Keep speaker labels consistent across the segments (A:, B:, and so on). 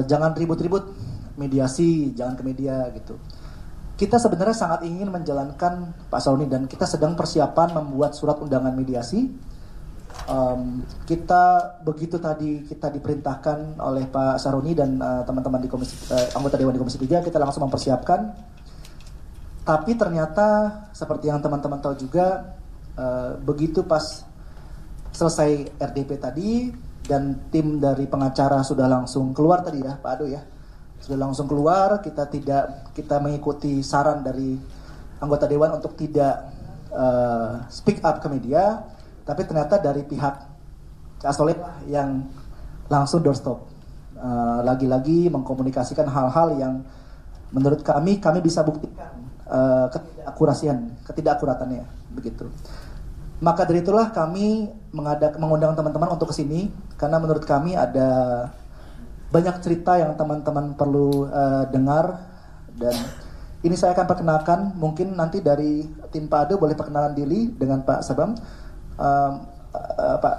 A: jangan ribut-ribut, mediasi, jangan ke media gitu. Kita sebenarnya sangat ingin menjalankan Pak Saroni dan kita sedang persiapan membuat surat undangan mediasi. Kita begitu tadi kita diperintahkan oleh Pak Saroni dan teman-teman di komisi anggota Dewan di Komisi 3, kita langsung mempersiapkan. Tapi ternyata seperti yang teman-teman tahu juga, begitu pas selesai RDP tadi dan tim dari pengacara sudah langsung keluar tadi ya Pak Ado ya, sudah langsung keluar, kita mengikuti saran dari anggota Dewan untuk tidak speak up ke media, tapi ternyata dari pihak Cak Soleh yang langsung doorstop, lagi-lagi mengkomunikasikan hal-hal yang menurut kami bisa buktikan ketidakakuratannya begitu. Maka dari itulah kami mengundang teman-teman untuk kesini karena menurut kami ada banyak cerita yang teman-teman perlu dengar, dan ini saya akan perkenalkan. Mungkin nanti dari tim Pak Ado boleh perkenalan diri dengan Pak Sabam. Pak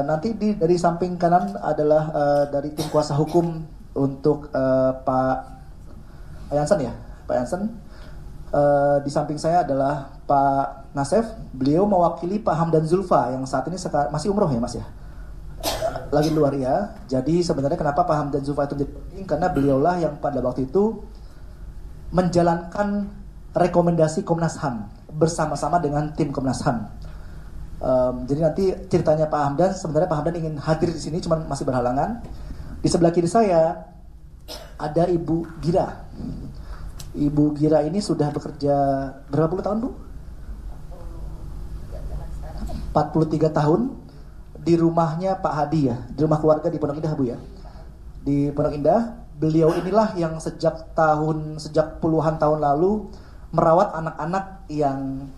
A: nanti dari samping kanan adalah dari tim kuasa hukum untuk Pak Yansen ya, Pak Yansen. Di samping saya adalah Pak Nasef, beliau mewakili Pak Hamdan Zulfa yang saat ini masih umroh ya Mas ya, lagi luar ya. Jadi sebenarnya kenapa Pak Hamdan Zulfa itu menjadi penting, karena beliaulah yang pada waktu itu menjalankan rekomendasi Komnas HAM bersama-sama dengan tim Komnas HAM. Jadi nanti ceritanya Pak Hamdan, sebenarnya Pak Hamdan ingin hadir di sini cuman masih berhalangan. Di sebelah kiri saya ada Ibu Gira. Ibu Gira ini sudah bekerja berapa puluh tahun Bu? 43 tahun di rumahnya Pak Hadi ya, di rumah keluarga di Pondok Indah Bu ya. Di Pondok Indah, beliau inilah yang sejak puluhan tahun lalu merawat anak-anak yang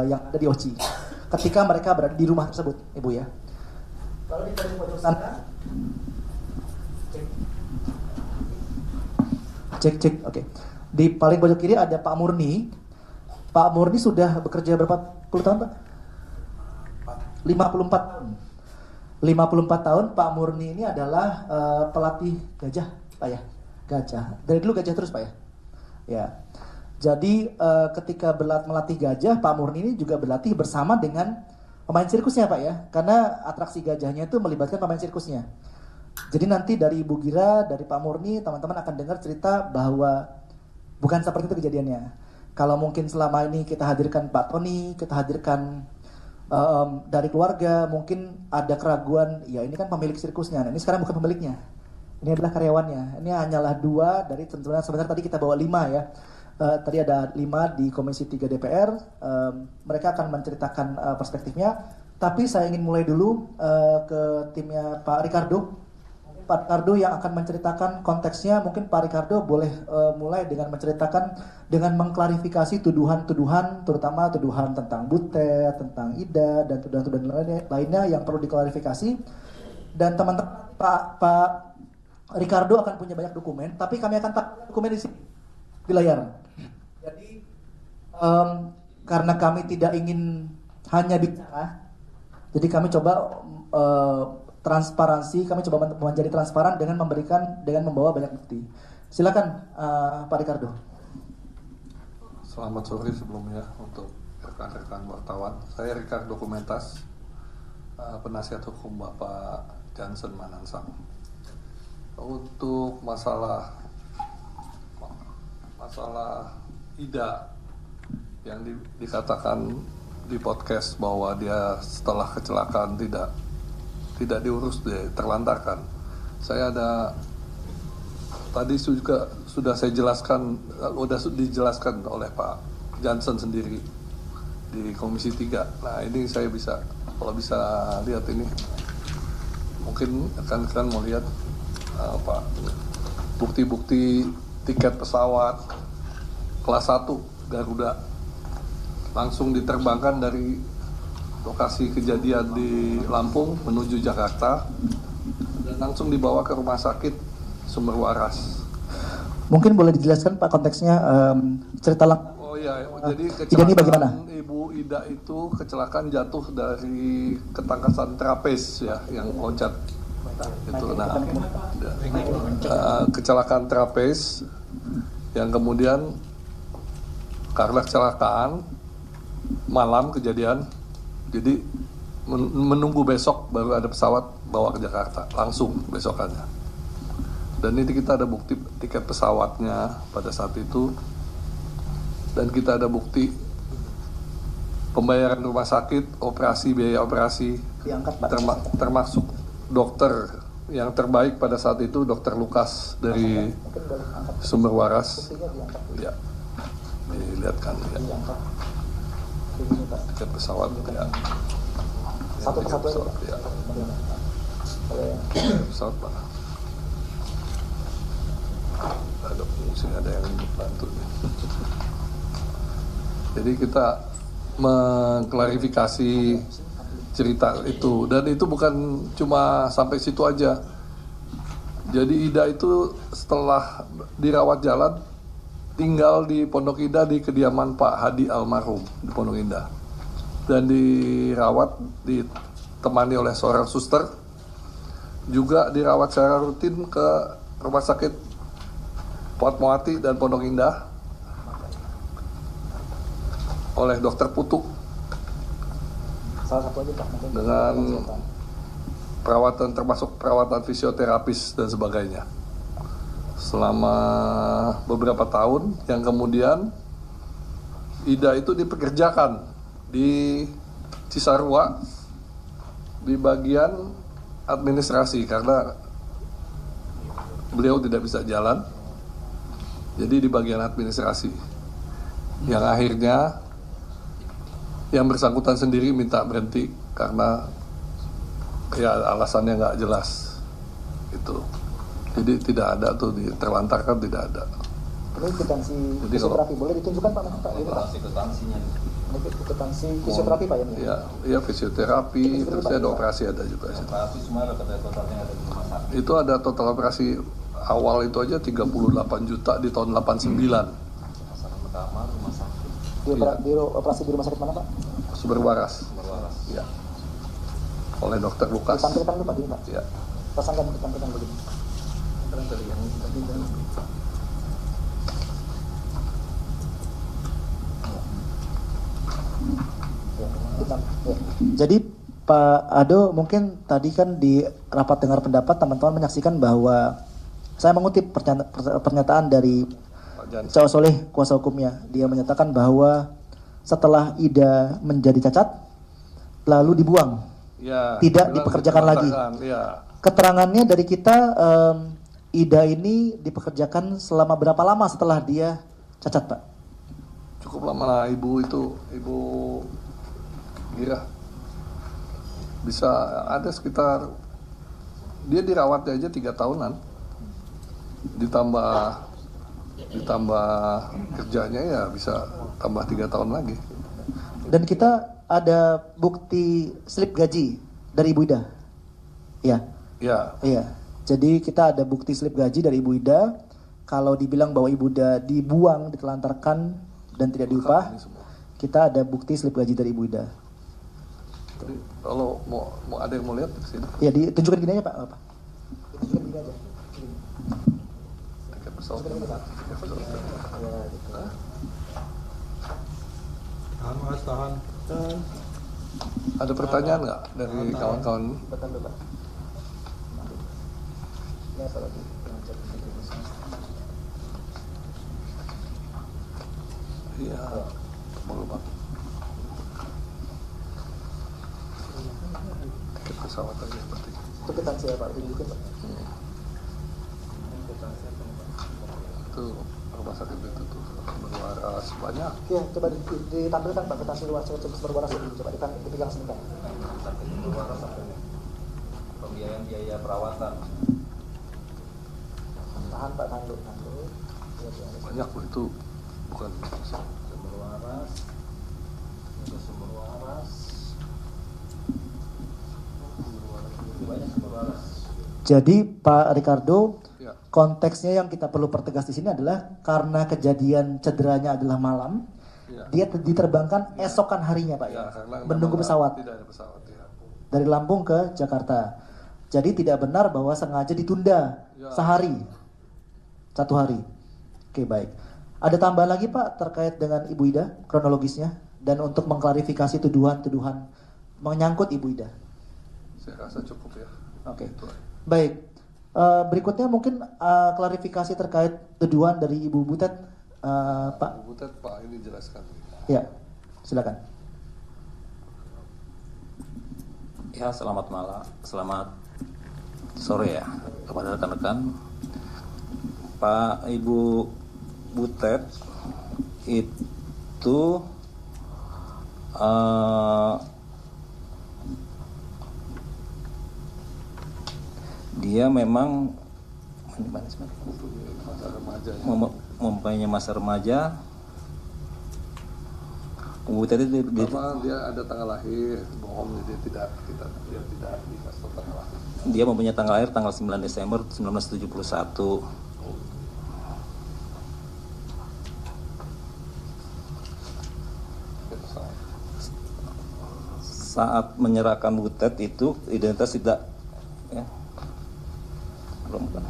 A: yang ada di OCI ketika mereka berada di rumah tersebut, Ibu ya. Kalau di pojok sana, cek, oke. Di paling pojok kiri ada Pak Murni. Pak Murni sudah bekerja berapa puluh tahun Pak? 54 tahun. 54 tahun Pak Murni ini adalah pelatih gajah Pak ya. Gajah. Dari dulu gajah terus Pak ya. Ya. Jadi ketika melatih gajah, Pak Murni ini juga berlatih bersama dengan pemain sirkusnya Pak ya. Karena atraksi gajahnya itu melibatkan pemain sirkusnya. Jadi nanti dari Ibu Gira, dari Pak Murni, teman-teman akan dengar cerita bahwa bukan seperti itu kejadiannya. Kalau mungkin selama ini kita hadirkan Pak Tony, kita hadirkan dari keluarga, mungkin ada keraguan, ya ini kan pemilik sirkusnya. Nah, ini sekarang bukan pemiliknya, ini adalah karyawannya. Ini hanyalah 2 dari sebenarnya tadi kita bawa 5 ya. Tadi ada 5 di Komisi 3 DPR. Mereka akan menceritakan perspektifnya. Tapi saya ingin mulai dulu ke timnya Pak Ricardo. Pak Ricardo yang akan menceritakan konteksnya. Mungkin Pak Ricardo boleh mulai dengan menceritakan, dengan mengklarifikasi tuduhan-tuduhan, terutama tuduhan tentang Butet, tentang Ida, dan tuduhan-tuduhan lainnya yang perlu diklarifikasi. Dan teman-teman Pak Ricardo akan punya banyak dokumen, tapi kami akan dokumen di sini di layar. Jadi karena kami tidak ingin hanya bicara, jadi kami coba transparansi, kami coba menjadi transparan dengan membawa banyak bukti. Silakan Pak Ricardo.
B: Selamat sore sebelumnya untuk rekan-rekan wartawan. Saya Ricardo Kumentas, penasihat hukum Bapak Jansen Manansang. Untuk masalah Ida yang dikatakan di podcast bahwa dia setelah kecelakaan tidak diurus, terlantarkan. Saya tadi juga sudah saya jelaskan, dijelaskan oleh Pak Jansen sendiri di Komisi 3. Nah ini saya kalau bisa lihat ini, mungkin rekan-rekan mau lihat bukti-bukti tiket pesawat kelas 1 Garuda langsung diterbangkan dari lokasi kejadian di Lampung menuju Jakarta dan langsung dibawa ke rumah sakit Sumber Waras.
A: Mungkin boleh dijelaskan Pak konteksnya cerita lengkap.
B: Oh iya, jadi
A: Ida ini bagaimana?
B: kecelakaan Ibu Ida itu kecelakaan jatuh dari ketangkasan trapez ya, yang loncat itu. Nah, kecelakaan trapez yang kemudian karena kecelakaan malam kejadian, jadi menunggu besok baru ada pesawat bawa ke Jakarta langsung besokannya. Dan ini kita ada bukti tiket pesawatnya pada saat itu, dan kita ada bukti pembayaran rumah sakit, operasi, biaya operasi,
A: Diangkat, Pak.
B: termasuk dokter yang terbaik pada saat itu, Dokter Lukas dari Sumber Waras. Ya, dilihatkan ya. Tiket pesawat ya.
A: Satu
B: Tiket
A: persatu
B: pesawat, ya. Pesawat mana? Ada fungsi, ada yang bantu. Jadi kita mengklarifikasi cerita itu, dan itu bukan cuma sampai situ aja. Jadi Ida itu setelah dirawat jalan tinggal di Pondok Indah di kediaman Pak Hadi almarhum di Pondok Indah, dan dirawat, ditemani oleh seorang suster, juga dirawat secara rutin ke rumah sakit Fatmawati dan Pondok Indah oleh Dokter Putu
A: Salah satu aja Pak.
B: dengan perawatan, termasuk perawatan fisioterapis dan sebagainya selama beberapa tahun, yang kemudian Ida itu dipekerjakan di Cisarua di bagian administrasi karena beliau tidak bisa jalan, jadi di bagian administrasi, yang akhirnya yang bersangkutan sendiri minta berhenti karena ya alasannya nggak jelas itu. Jadi tidak ada tuh, terlantarkan, tidak ada.
A: Ini kwitansi
B: Jadi
A: fisioterapi boleh ditunjukkan Pak? Ini Pak. Ini kwitansi fisioterapi Pak ya?
B: Ya, ya fisioterapi, terus ada operasi ada juga. Itu ada total operasi awal itu aja 38 juta di tahun 89.
A: Di operasi di rumah sakit mana Pak?
B: Sumber Waras. Ya. Oleh Dokter Lukas.
A: Ditampilkan dulu Pak, gini Pak.
B: Ya.
A: Pasangkan, ditampilkan begini. Jadi Pak Ado, mungkin tadi kan di rapat dengar pendapat teman-teman menyaksikan bahwa saya mengutip pernyataan dari
B: Pak Jan.
A: Cowok Soleh, kuasa hukumnya. Dia menyatakan bahwa setelah Ida menjadi cacat, lalu dibuang,
B: Ya,
A: tidak
B: bilang
A: dipekerjakan lagi.
B: Ya.
A: Keterangannya dari kita, Ida ini dipekerjakan selama berapa lama setelah dia cacat, Pak?
B: Cukup lama lah ibu itu, Ibu Gira. Bisa ada sekitar, dia dirawatnya aja 3 tahunan. Ditambah kerjanya ya bisa tambah 3 tahun lagi.
A: Dan kita ada bukti slip gaji dari Ibu Ida. Ya.
B: Ya,
A: Iya. Jadi kita ada bukti slip gaji dari Ibu Ida. Kalau dibilang bahwa Ibu Ida dibuang, ditelantarkan dan tidak diupah,
B: ini semua.
A: kita ada bukti slip gaji dari Ibu Ida.
B: Jadi kalau mau ada yang mau lihat di sini.
A: Ya, ditunjukkan gini aja Pak. Apa? Ditunjukkan gini aja.
B: Tiket pesawat. Tiket pesawat.
A: Ya, gitu.
C: Tahan Mas, tahan.
B: Ada pertanyaan nggak dari kawan-kawan?
A: Betul, Pak. Ya, Pak lagi.
B: Iya, boleh Pak. Tiket pesawat aja berarti.
A: Itu kwitansi ya Pak, tunjukin Pak.
B: Itu rumah sakit itu tuh berwaras banyak.
A: Ya, coba ditampilkan Pak kwitansi luar berwaras itu, coba dipegang sebentar.
C: Pembiayaan biaya perawatan.
A: Tahan Pak, tahan dulu.
B: Banyak loh itu, bukan
C: Sumber waras. Ada sumber waras. Banyak sumber waras.
A: Jadi Pak Ricardo,
B: ya.
A: konteksnya yang kita perlu pertegas di sini adalah karena kejadian cederanya adalah malam,
B: Ya.
A: Dia diterbangkan esokan harinya Pak ya,
B: karena
A: menunggu
B: memang
A: pesawat
B: tidak ada pesawat ya.
A: dari Lampung ke Jakarta. Jadi tidak benar bahwa sengaja ditunda
B: Ya.
A: sehari, 1 hari. Oke baik. Ada tambahan lagi Pak terkait dengan Ibu Ida kronologisnya dan untuk mengklarifikasi tuduhan-tuduhan menyangkut Ibu Ida.
B: Saya rasa cukup ya.
A: Oke.
B: Itu aja.
A: Baik. Berikutnya mungkin klarifikasi terkait tuduhan dari Ibu Butet, Pak.
B: Bu Butet, Pak ini jelaskan.
A: Ya, silakan.
D: Ya, selamat malam, selamat sore ya kepada rekan-rekan. Pak Ibu Butet itu dia memang
B: Masa remaja ya.
D: mempunyai masa remaja. Ibu Butet itu
B: Pertama dia ada tanggal lahir, bohong dia tidak dikasih tahu tanggal lahir.
D: dia mempunyai tanggal lahir tanggal 9 Desember 1971. Saat menyerahkan Butet itu identitas tidak ya, belum kan.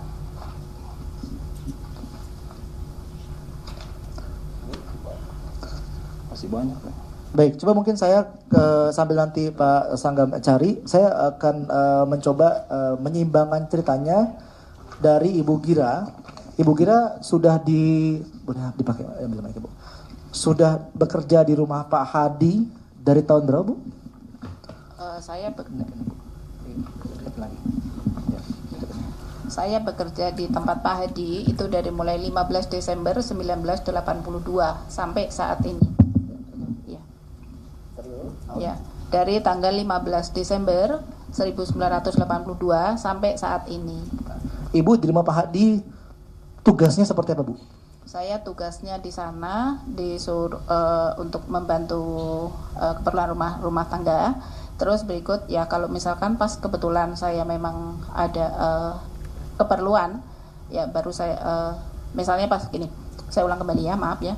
D: Masih banyak ya.
A: Baik, coba mungkin saya sambil nanti Pak Sanggam cari, saya akan mencoba menyeimbangkan ceritanya dari Ibu Gira. Ibu Gira sudah boleh dipakai ambil mic, Bu. Sudah bekerja di rumah Pak Hadi dari tahun berapa, Bu?
E: Saya bekerja di tempat Pak Hadi itu dari mulai 15 Desember 1982 sampai saat ini. Ya, dari tanggal 15 Desember 1982 sampai saat ini.
A: Ibu di rumah Pak Hadi tugasnya seperti apa, Bu?
E: Saya tugasnya di sana disuruh untuk membantu keperluan rumah tangga. Terus berikut ya kalau misalkan pas kebetulan saya memang ada keperluan ya baru saya misalnya pas gini. Saya ulang kembali ya, maaf ya.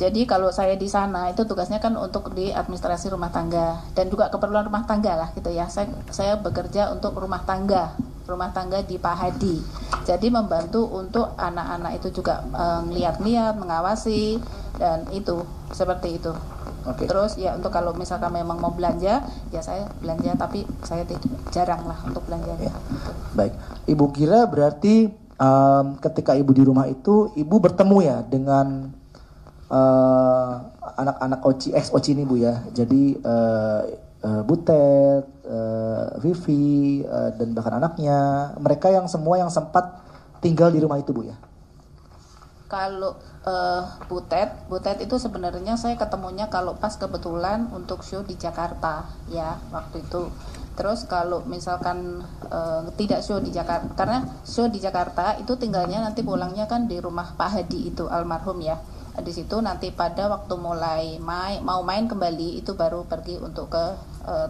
E: Jadi kalau saya di sana itu tugasnya kan untuk di administrasi rumah tangga dan juga keperluan rumah tangga lah gitu ya. Saya bekerja untuk rumah tangga di Pak Hadi. Jadi membantu untuk anak-anak itu juga ngeliat-liat, mengawasi dan itu seperti itu.
A: Oke.
E: Terus ya untuk kalau misalkan memang mau belanja ya saya belanja tapi saya jarang lah untuk belanja.
A: Ya. Baik, Ibu Gira berarti ketika Ibu di rumah itu Ibu bertemu ya dengan anak-anak ex-Oci ini Bu ya. Jadi Butet, Vivi dan bahkan anaknya, mereka yang semua yang sempat tinggal di rumah itu Bu ya.
E: Kalau Butet itu sebenarnya saya ketemunya kalau pas kebetulan untuk show di Jakarta ya waktu itu. Terus kalau misalkan tidak show di Jakarta, karena show di Jakarta itu tinggalnya nanti pulangnya kan di rumah Pak Hadi itu almarhum ya. Di situ nanti pada waktu mulai mau main kembali itu baru pergi untuk ke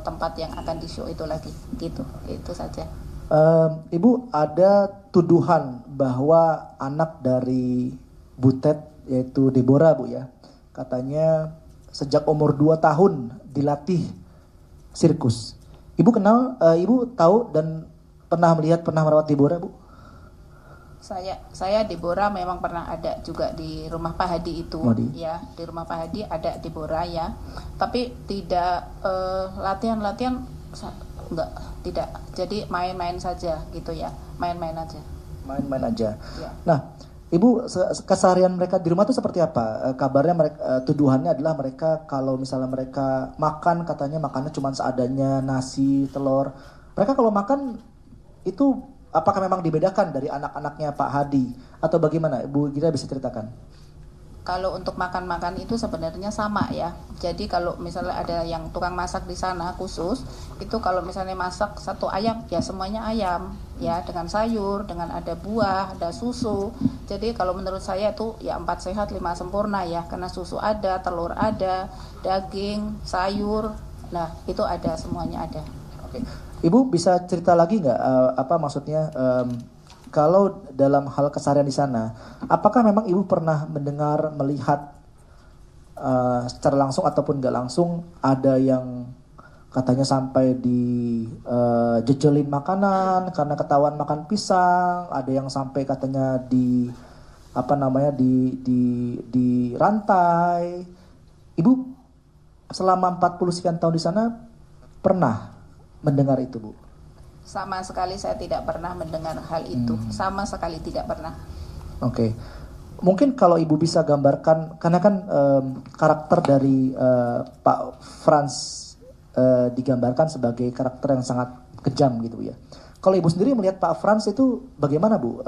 E: tempat yang akan di show itu lagi gitu. Itu saja.
A: Ibu ada tuduhan bahwa anak dari Butet yaitu Deborah Bu ya, katanya sejak umur 2 tahun dilatih sirkus. Ibu kenal, Ibu tahu dan pernah merawat Deborah Bu?
E: Saya Deborah memang pernah ada juga di rumah Pak Hadi itu ya, di rumah Pak Hadi ada Deborah ya, tapi tidak latihan enggak, tidak, jadi main-main saja gitu ya, main-main aja ya. Nah
A: Ibu, keseharian mereka di rumah itu seperti apa? Kabarnya mereka, tuduhannya adalah mereka kalau misalnya mereka makan, katanya makannya cuma seadanya, nasi, telur. Mereka kalau makan itu apakah memang dibedakan dari anak-anaknya Pak Hadi atau bagaimana? Ibu Gira bisa ceritakan?
E: Kalau untuk makan-makan itu sebenarnya sama ya. Jadi kalau misalnya ada yang tukang masak di sana khusus, itu kalau misalnya masak satu ayam, ya semuanya ayam ya, dengan sayur, dengan ada buah, ada susu. Jadi kalau menurut saya itu ya 4 sehat 5 sempurna ya, karena susu ada, telur ada, daging, sayur. Nah, itu ada, semuanya ada.
A: Oke. Ibu bisa cerita lagi nggak apa maksudnya kalau dalam hal keseharian di sana, apakah memang Ibu pernah mendengar, melihat secara langsung ataupun nggak langsung ada yang katanya sampai jejelin makanan karena ketahuan makan pisang, ada yang sampai katanya di rantai. Ibu selama 40 sekian tahun di sana pernah mendengar itu, Bu?
E: Sama sekali saya tidak pernah mendengar hal itu. Sama sekali tidak pernah.
A: Oke. Mungkin kalau Ibu bisa gambarkan, karena kan karakter dari Pak Frans digambarkan sebagai karakter yang sangat kejam gitu ya. Kalau Ibu sendiri melihat Pak Frans itu bagaimana, Bu?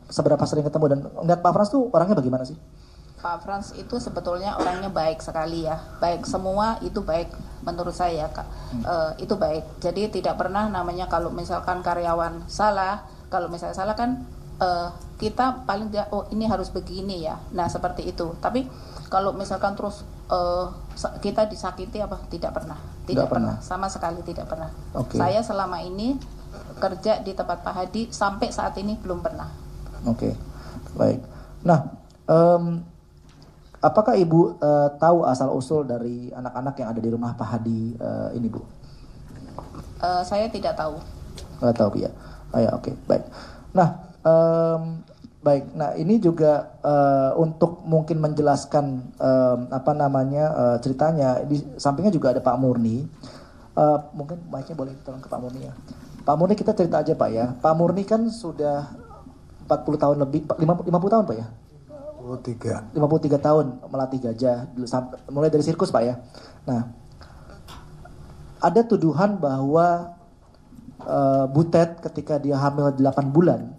A: Seberapa sering ketemu dan melihat Pak Frans itu orangnya bagaimana sih?
E: Pak Frans itu sebetulnya orangnya baik sekali ya. Baik, semua itu baik menurut saya, Kak. Itu baik. Jadi tidak pernah namanya kalau misalkan karyawan salah, kalau misalnya salah kan kita paling tidak, oh ini harus begini ya. Nah seperti itu. Tapi kalau misalkan terus kita disakiti apa, tidak pernah. Tidak pernah. Sama sekali tidak pernah.
A: Okay.
E: Saya selama ini kerja di tempat Pak Hadi sampai saat ini belum pernah.
A: Oke, baik. Nah, apakah Ibu tahu asal-usul dari anak-anak yang ada di rumah Pak Hadi ini, Bu?
E: Saya tidak tahu.
A: Nggak tahu, ya. Oh, ya, oke, baik. Nah, baik. Nah, ini juga untuk mungkin menjelaskan ceritanya. Di sampingnya juga ada Pak Murni. Mungkin mic-nya boleh tolong ke Pak Murni ya. Pak Murni, kita cerita aja Pak ya. Pak Murni kan sudah 40 tahun lebih, 50 tahun Pak ya? 53 tahun melatih gajah, mulai dari sirkus Pak ya. Nah, ada tuduhan bahwa Butet ketika dia hamil 8 bulan,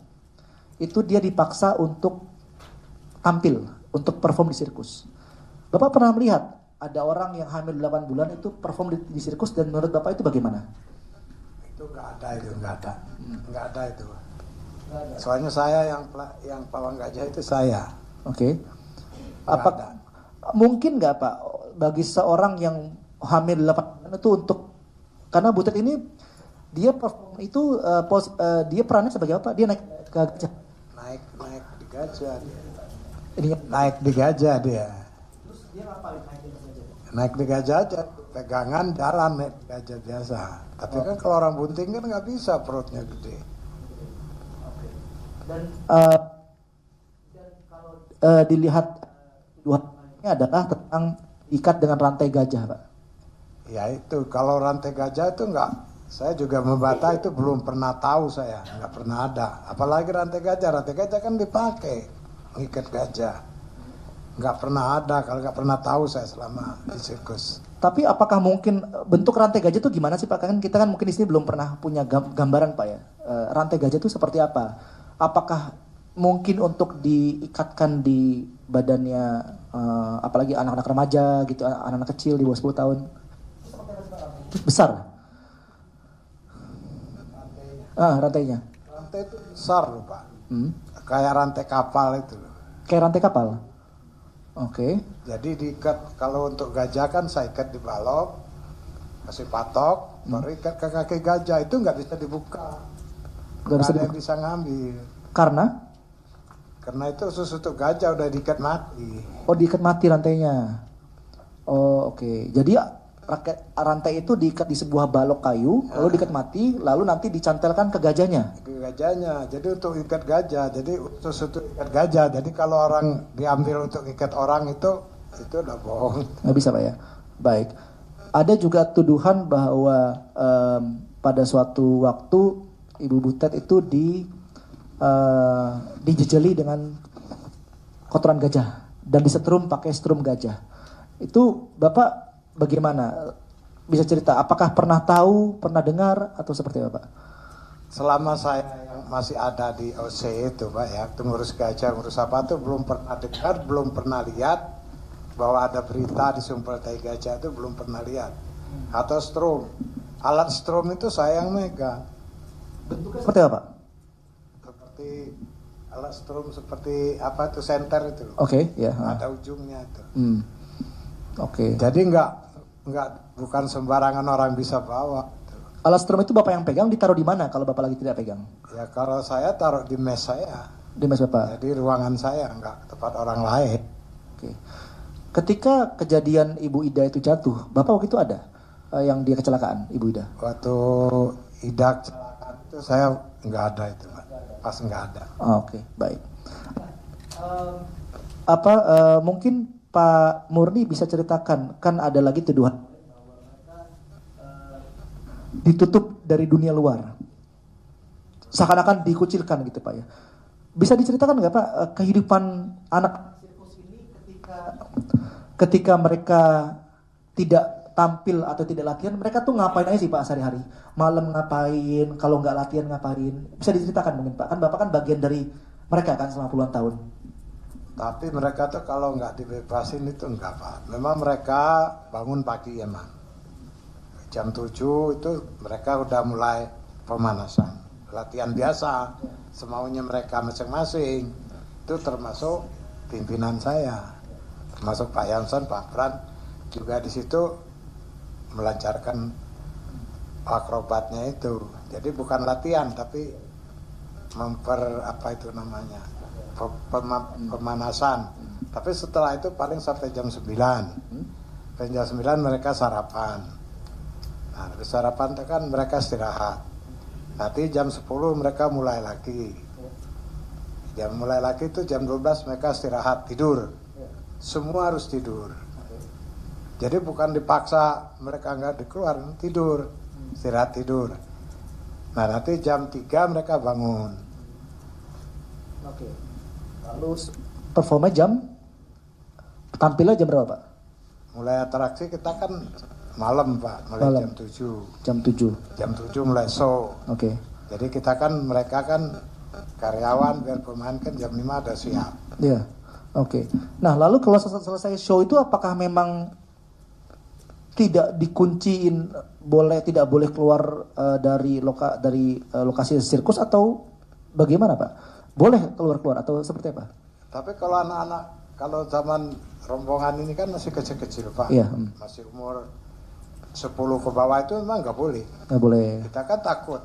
A: itu dia dipaksa untuk tampil, untuk perform di sirkus. Bapak pernah melihat ada orang yang hamil 8 bulan itu perform di sirkus, dan menurut Bapak itu bagaimana?
F: Itu nggak ada itu. Soalnya saya yang pawang gajah itu saya.
A: Oke. Apa mungkin nggak Pak bagi seorang yang hamil 8 bulan itu untuk, karena Butet ini dia perform itu dia perannya sebagai apa? Dia naik ke gajah.
F: Naik di gajah dia. Naik di gajah dia.
A: Terus dia ngapain naik di gajah?
F: Naik di gajah aja, pegangan jalan naik di gajah biasa. Tapi kan kalau orang bunting kan nggak bisa, perutnya gede.
A: Dan kalau dilihat tuduhannya adalah tentang ikat dengan rantai gajah, Pak.
F: Ya itu, kalau rantai gajah itu nggak, saya juga membata itu belum pernah tahu, saya nggak pernah ada. Apalagi rantai gajah kan dipakai ngikat gajah. Nggak pernah ada, kalau nggak pernah tahu saya selama di sirkus.
A: Tapi apakah mungkin bentuk rantai gajah itu gimana sih Pak? Kan kita kan mungkin di sini belum pernah punya gambaran Pak ya. Rantai gajah itu seperti apa? Apakah mungkin untuk diikatkan di badannya, apalagi anak-anak remaja gitu, anak-anak kecil di bawah 10 tahun? Besar? Rantainya?
F: Rantai itu besar loh Pak. Kayak rantai kapal itu.
A: Kayak rantai kapal? Oke.
F: Jadi diikat, kalau untuk gajah kan saya ikat di balok, kasih patok, baru ikat ke kaki gajah, itu nggak bisa dibuka. Nggak ada yang bisa ngambil. Karena itu khusus untuk gajah, udah diikat mati.
A: Oh, diikat mati rantainya. Oh, oke. Jadi rantai itu diikat di sebuah balok kayu, lalu diikat mati, lalu nanti dicantelkan ke gajahnya.
F: Ke gajahnya. Jadi untuk ikat gajah, jadi khusus untuk ikat gajah. Jadi kalau orang diambil untuk ikat orang itu udah bohong.
A: Nggak bisa Pak ya. Baik. Ada juga tuduhan bahwa pada suatu waktu Ibu Butet itu dijejeli dengan kotoran gajah dan disetrum pakai strum gajah. Itu Bapak bagaimana? Bisa cerita, apakah pernah tahu, pernah dengar, atau seperti apa Pak?
F: Selama saya yang masih ada di OC itu Pak ya, itu ngurus gajah, ngurus apa tuh belum pernah dengar, belum pernah lihat bahwa ada berita disumpel tai gajah, itu belum pernah lihat. Atau strum. Alat strum itu saya yang megang.
A: Bentuknya seperti apa Pak?
F: Seperti alat strum, seperti apa itu, senter itu.
A: Oke, ya.
F: Ada ujungnya itu.
A: Oke.
F: Jadi bukan sembarangan orang bisa bawa.
A: Alat strum itu Bapak yang pegang, ditaruh di mana kalau Bapak lagi tidak pegang?
F: Ya kalau saya taruh di mes saya.
A: Di mes Bapak?
F: Jadi ruangan saya, nggak tempat orang lain.
A: Oke. Ketika kejadian Ibu Ida itu jatuh, Bapak waktu itu ada yang dia kecelakaan, Ibu Ida?
F: Waktu Ida kecelakaan itu saya nggak ada itu, Pak. Pas nggak ada.
A: Oke, baik. Mungkin Pak Murni bisa ceritakan, kan ada lagi tuduhan ditutup dari dunia luar, seakan-akan dikucilkan gitu Pak ya. Bisa diceritakan nggak Pak kehidupan anak sirkus ini ketika mereka tidak tampil atau tidak latihan, mereka tuh ngapain aja sih Pak sehari-hari? Malam ngapain? Kalau nggak latihan ngapain? Bisa diceritakan mungkin Pak? Kan Bapak kan bagian dari mereka kan selama puluhan tahun.
F: Tapi mereka tuh kalau nggak dibebasin itu enggak, Pak. Memang mereka bangun pagi emang. Jam 7 itu mereka udah mulai pemanasan. Latihan biasa, semaunya mereka masing-masing. Itu termasuk pimpinan saya. Termasuk Pak Yanson, Pak Pran juga di situ melancarkan akrobatnya itu. Jadi bukan latihan tapi pemanasan. Tapi setelah itu paling sampai jam 9. Dan jam 9 mereka sarapan. Nah, habis sarapan itu kan mereka istirahat. Nanti jam 10 mereka mulai lagi. Mulai lagi itu jam 12 mereka istirahat, tidur. Semua harus tidur. Jadi bukan dipaksa mereka nggak dikeluar, tidur, istirahat tidur. Nah nanti jam 3 mereka bangun.
A: Oke. Lalu performa tampilnya jam berapa Pak?
F: Mulai atraksi kita kan malam Pak, mulai
A: malam.
F: jam 7.
A: Jam 7.
F: Jam 7 mulai show.
A: Oke.
F: Jadi kita kan, mereka kan karyawan, biar pemain kan jam 5 ada siap.
A: Iya. Oke. Nah lalu kalau selesai show itu apakah memang tidak dikunciin, tidak boleh keluar dari lokasi sirkus atau bagaimana Pak? Boleh keluar atau seperti apa?
F: Tapi kalau anak-anak, kalau zaman rombongan ini kan masih kecil-kecil Pak.
A: Iya.
F: Masih umur 10 ke bawah itu memang nggak boleh.
A: Nggak boleh.
F: Kita kan takut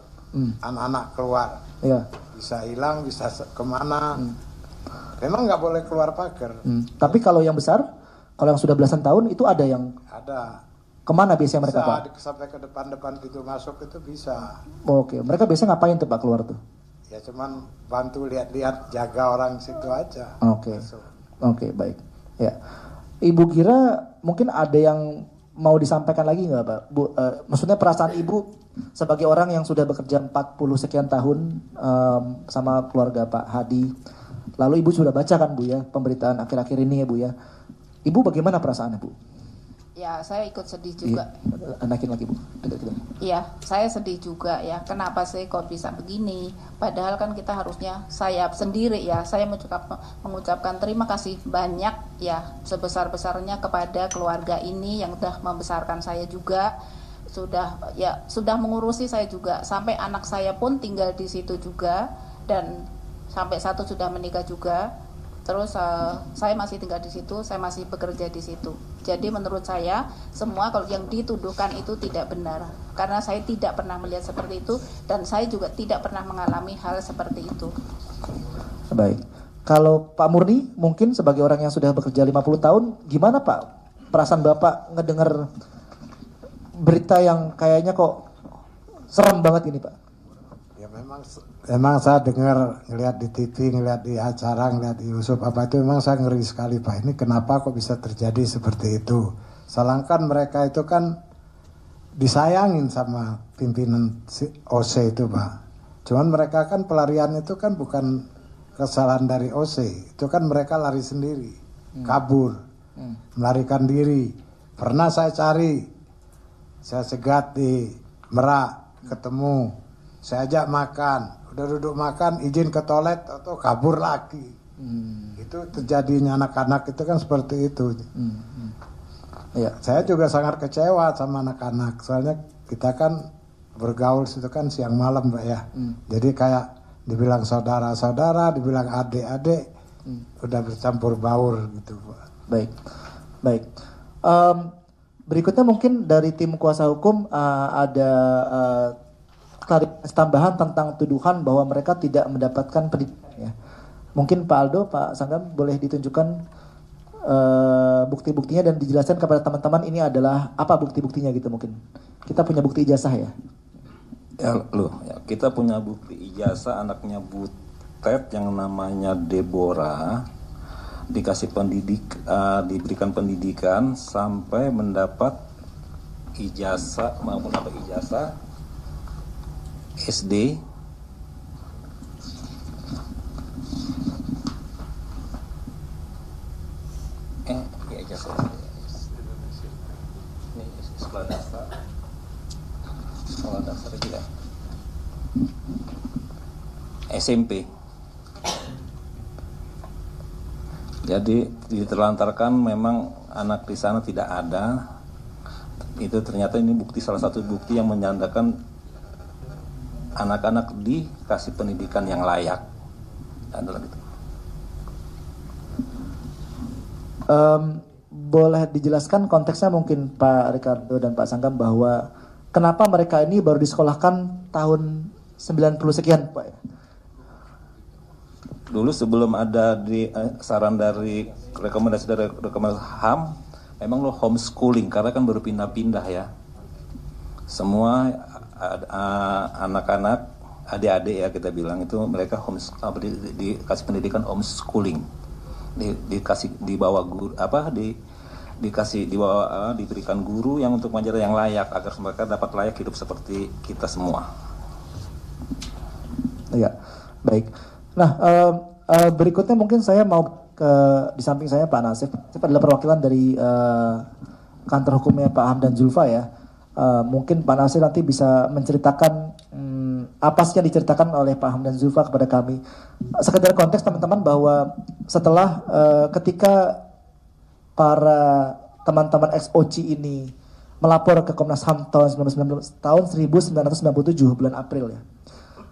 F: anak-anak keluar.
A: Iya.
F: Bisa hilang, bisa kemana. Memang nggak boleh keluar pagar.
A: Tapi kalau yang besar, kalau yang sudah belasan tahun itu ada yang
F: Ada.
A: kemana biasanya mereka Pak?
F: Sampai ke depan pintu masuk itu bisa.
A: Oke, mereka biasanya ngapain tuh Pak keluar tuh?
F: Ya cuman bantu lihat-lihat, jaga orang situ aja.
A: Oke.
F: Masuk.
A: Oke, baik. Ya, Ibu kira mungkin ada yang mau disampaikan lagi nggak Pak? Bu, maksudnya perasaan Ibu sebagai orang yang sudah bekerja 40 sekian tahun sama keluarga Pak Hadi. Lalu Ibu sudah baca kan Bu ya pemberitaan akhir-akhir ini ya Bu ya. Ibu bagaimana perasaannya Bu?
E: Ya, saya ikut sedih juga.
A: Anakin lagi Bu.
E: Iya, saya sedih juga ya. Kenapa sih kok bisa begini? Padahal kan kita harusnya, saya sendiri ya, saya mengucapkan terima kasih banyak ya, sebesar-besarnya kepada keluarga ini yang sudah membesarkan saya juga, sudah mengurusi saya juga, sampai anak saya pun tinggal di situ juga, dan sampai satu sudah menikah juga. Terus saya masih tinggal di situ, saya masih bekerja di situ. Jadi menurut saya semua kalau yang dituduhkan itu tidak benar, karena saya tidak pernah melihat seperti itu dan saya juga tidak pernah mengalami hal seperti itu.
A: Baik. Kalau Pak Murni mungkin sebagai orang yang sudah bekerja 50 tahun, gimana Pak perasaan Bapak ngedengar berita yang kayaknya kok serem banget ini Pak?
F: Ya memang saya dengar, ngelihat di TV, ngelihat di acara, ngelihat di YouTube apa itu, memang saya ngeri sekali Pak. Ini kenapa kok bisa terjadi seperti itu? Salahkan mereka itu kan disayangin sama pimpinan OC itu Pak. Cuman mereka kan pelarian itu kan bukan kesalahan dari OC, itu kan mereka lari sendiri, kabur, melarikan diri. Pernah saya cari, saya cegat di Merak, ketemu. Saya ajak makan, udah duduk makan, izin ke toilet atau kabur lagi. Itu terjadinya anak-anak itu kan seperti itu.
A: Ya.
F: Saya juga sangat kecewa sama anak-anak, soalnya kita kan bergaul situ kan siang malam Pak ya. Jadi kayak dibilang saudara-saudara, dibilang adik-adik, udah bercampur baur gitu Pak.
A: Baik. Berikutnya mungkin dari tim kuasa hukum ada klarifikasi tambahan tentang tuduhan bahwa mereka tidak mendapatkan pendidikan ya. Mungkin Pak Aldo, Pak Sanggam boleh ditunjukkan bukti-buktinya dan dijelaskan kepada teman-teman ini adalah apa bukti-buktinya gitu mungkin. Kita punya bukti ijazah ya.
D: Ya, kita punya bukti ijazah anaknya Butet yang namanya Deborah diberikan pendidikan sampai mendapat ijazah maupun ijazah SD ijazah ini sekolah dasar juga SMP. Jadi diterlantarkan memang anak di sana tidak ada. Itu ternyata ini salah satu bukti yang menyandarkan anak-anak dikasih pendidikan yang layak. Adalah gitu.
A: Boleh dijelaskan konteksnya mungkin Pak Ricardo dan Pak Sanggam bahwa kenapa mereka ini baru disekolahkan tahun 90 sekian Pak ya?
D: Dulu sebelum ada saran dari rekomendasi HAM, memang lo homeschooling karena kan baru pindah-pindah ya. Semua anak-anak, adik-adik ya kita bilang itu mereka dikasih pendidikan homeschooling, diberikan guru yang untuk mengajar yang layak agar mereka dapat layak hidup seperti kita semua.
A: Ya, baik. Nah, berikutnya mungkin saya mau di samping saya Pak Nasif. Nasif adalah perwakilan dari kantor hukumnya Pak Hamdan Zulfa ya. Mungkin Pak Nasif nanti bisa menceritakan apa sih yang diceritakan oleh Pak Hamdan Zulfa kepada kami. Sekedar konteks teman-teman bahwa setelah ketika para teman-teman ex-OCI ini melapor ke Komnas HAM tahun 1997 bulan April ya.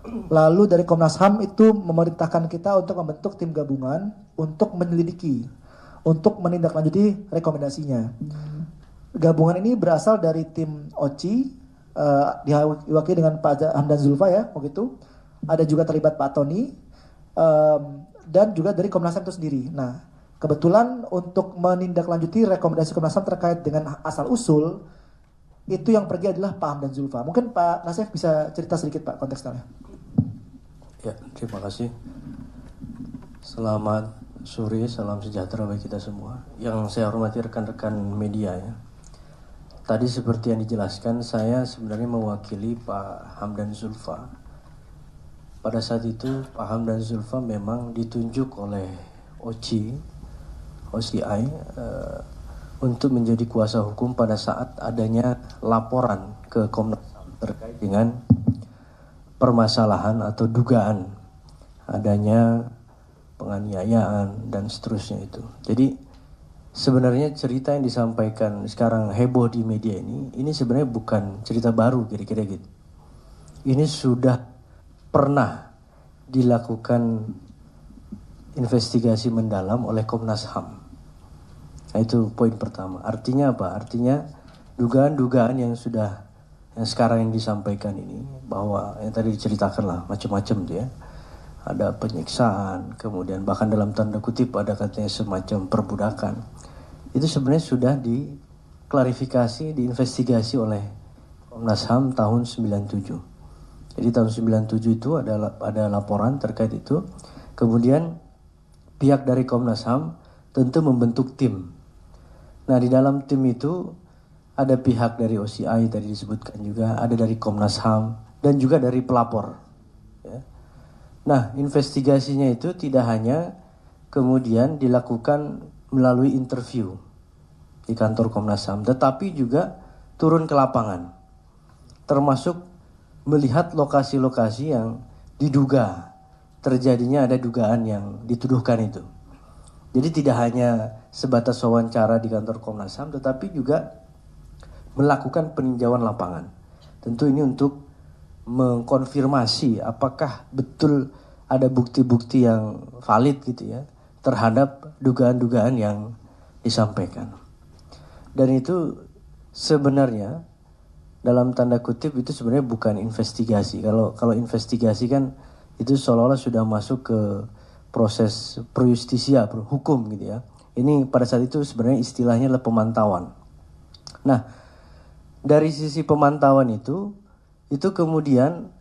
A: Lalu dari Komnas HAM itu memerintahkan kita untuk membentuk tim gabungan untuk menyelidiki, untuk menindaklanjuti rekomendasinya. Gabungan ini berasal dari tim OCI, diwakili dengan Pak Hamdan Zulfa ya, begitu. Ada juga terlibat Pak Tony, dan juga dari Komnas HAM itu sendiri. Nah, kebetulan untuk menindaklanjuti rekomendasi Komnas HAM terkait dengan asal-usul, itu yang pergi adalah Pak Hamdan Zulfa. Mungkin Pak Nasif bisa cerita sedikit Pak konteksnya.
G: Ya, terima kasih. Selamat sore, salam sejahtera bagi kita semua. Yang saya hormati rekan-rekan media ya. Tadi seperti yang dijelaskan, saya sebenarnya mewakili Pak Hamdan Zulfa. Pada saat itu Pak Hamdan Zulfa memang ditunjuk oleh OCI untuk menjadi kuasa hukum pada saat adanya laporan ke Komnas HAM terkait dengan permasalahan atau dugaan adanya penganiayaan dan seterusnya itu. Jadi sebenarnya cerita yang disampaikan sekarang heboh di media ini sebenarnya bukan cerita baru kira-kira gitu. Ini sudah pernah dilakukan investigasi mendalam oleh Komnas HAM. Nah, itu poin pertama. Artinya apa? Artinya dugaan-dugaan yang sekarang yang disampaikan ini, bahwa yang tadi diceritakan lah macam-macam tuh ya, ada penyiksaan, kemudian bahkan dalam tanda kutip ada katanya semacam perbudakan, itu sebenarnya sudah diklarifikasi, diinvestigasi oleh Komnas HAM tahun 97. Jadi tahun 97 itu ada laporan terkait itu, kemudian pihak dari Komnas HAM tentu membentuk tim. Nah, di dalam tim itu ada pihak dari OCI tadi disebutkan juga, ada dari Komnas HAM, dan juga dari pelapor. Ya. Nah, investigasinya itu tidak hanya kemudian dilakukan melalui interview di kantor Komnas HAM, tetapi juga turun ke lapangan, termasuk melihat lokasi-lokasi yang diduga terjadinya ada dugaan yang dituduhkan itu. Jadi tidak hanya sebatas wawancara di kantor Komnas HAM, tetapi juga melakukan peninjauan lapangan. Tentu ini untuk mengkonfirmasi apakah betul ada bukti-bukti yang valid gitu ya terhadap dugaan-dugaan yang disampaikan. Dan itu sebenarnya dalam tanda kutip itu sebenarnya bukan investigasi. Kalau investigasi kan itu seolah-olah sudah masuk ke proses pro justisia, hukum gitu ya. Ini pada saat itu sebenarnya istilahnya adalah pemantauan. Nah, dari sisi pemantauan itu kemudian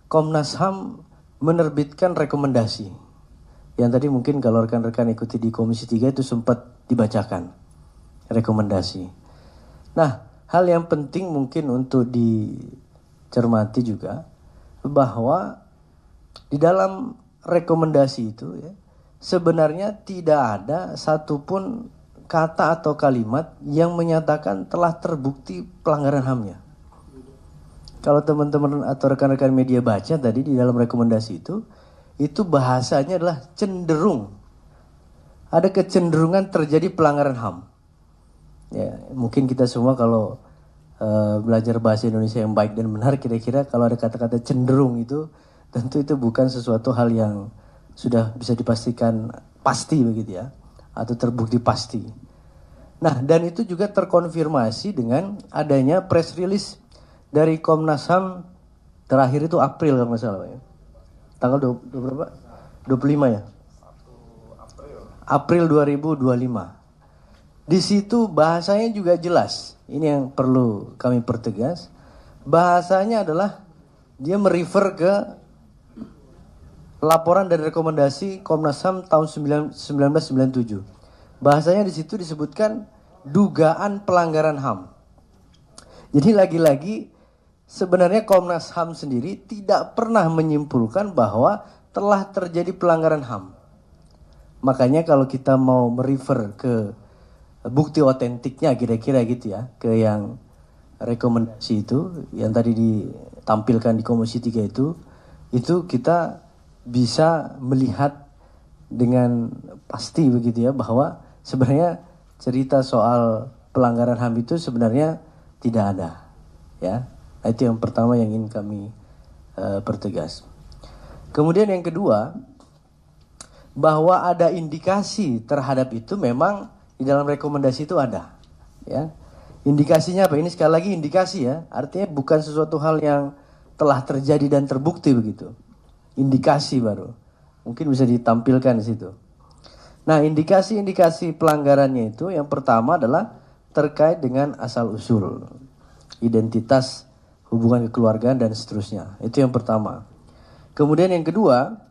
G: Komnas HAM menerbitkan rekomendasi. Yang tadi mungkin kalau rekan-rekan ikuti di Komisi 3 itu sempat dibacakan rekomendasi. Nah, hal yang penting mungkin untuk dicermati juga bahwa di dalam rekomendasi itu ya, sebenarnya tidak ada satupun kata atau kalimat yang menyatakan telah terbukti pelanggaran HAM-nya. Kalau teman-teman atau rekan-rekan media baca tadi di dalam rekomendasi itu bahasanya adalah cenderung. Ada kecenderungan terjadi pelanggaran HAM. Ya, mungkin kita semua kalau belajar bahasa Indonesia yang baik dan benar, kira-kira kalau ada kata-kata cenderung itu, tentu itu bukan sesuatu hal yang sudah bisa dipastikan pasti begitu ya, atau terbukti pasti. Nah, dan itu juga terkonfirmasi dengan adanya press release dari Komnas HAM terakhir itu April kalau nggak salah ya. Tanggal 20 berapa? 25 ya? April 2025. Di situ bahasanya juga jelas. Ini yang perlu kami pertegas. Bahasanya adalah dia merefer ke laporan dan rekomendasi Komnas HAM tahun 1997. Bahasanya di situ disebutkan dugaan pelanggaran HAM. Jadi lagi-lagi sebenarnya Komnas HAM sendiri tidak pernah menyimpulkan bahwa telah terjadi pelanggaran HAM. Makanya kalau kita mau merefer ke bukti otentiknya kira-kira gitu ya, ke yang rekomendasi itu yang tadi ditampilkan di Komisi 3 itu kita bisa melihat dengan pasti begitu ya bahwa sebenarnya cerita soal pelanggaran HAM itu sebenarnya tidak ada ya. Nah, itu yang pertama yang ingin kami pertegas. Kemudian yang kedua, bahwa ada indikasi terhadap itu memang di dalam rekomendasi itu ada ya. Indikasinya apa? Ini sekali lagi indikasi ya, artinya bukan sesuatu hal yang telah terjadi dan terbukti begitu. Indikasi baru mungkin bisa ditampilkan di situ. Nah, indikasi-indikasi pelanggarannya itu yang pertama adalah terkait dengan asal usul, identitas, hubungan kekeluargaan dan seterusnya. Itu yang pertama. Kemudian yang kedua,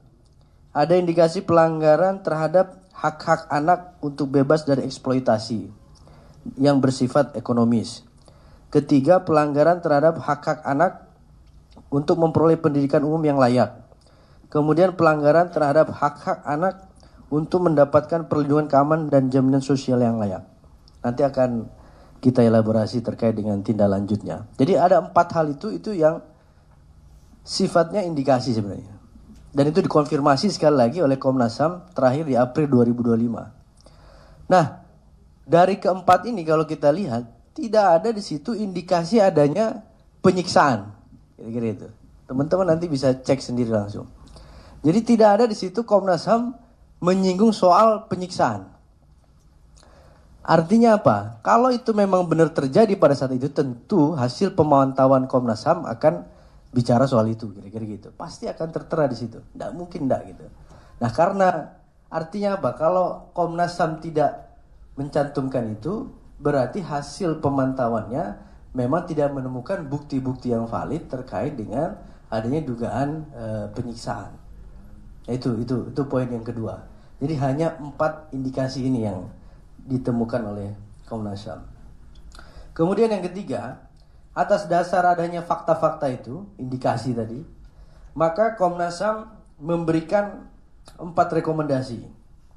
G: ada indikasi pelanggaran terhadap hak-hak anak untuk bebas dari eksploitasi yang bersifat ekonomis. Ketiga, pelanggaran terhadap hak-hak anak untuk memperoleh pendidikan umum yang layak. Kemudian pelanggaran terhadap hak-hak anak untuk mendapatkan perlindungan keamanan dan jaminan sosial yang layak. Nanti akan kita elaborasi terkait dengan tindak lanjutnya. Jadi ada 4 hal itu yang sifatnya indikasi sebenarnya. Dan itu dikonfirmasi sekali lagi oleh Komnas HAM terakhir di April 2025. Nah, dari keempat ini kalau kita lihat tidak ada di situ indikasi adanya penyiksaan. Kira-kira itu. Teman-teman nanti bisa cek sendiri langsung. Jadi tidak ada di situ Komnas HAM menyinggung soal penyiksaan. Artinya apa? Kalau itu memang benar terjadi pada saat itu, tentu hasil pemantauan Komnas HAM akan bicara soal itu, kira-kira gitu. Pasti akan tertera di situ. Tidak mungkin tidak gitu. Nah, karena artinya apa? Kalau Komnas HAM tidak mencantumkan itu, berarti hasil pemantauannya memang tidak menemukan bukti-bukti yang valid terkait dengan adanya dugaan penyiksaan. Nah, itu poin yang kedua. Jadi hanya 4 indikasi ini yang ditemukan oleh Komnas HAM. Kemudian yang ketiga, atas dasar adanya fakta-fakta itu, indikasi tadi, maka Komnas HAM memberikan 4 rekomendasi.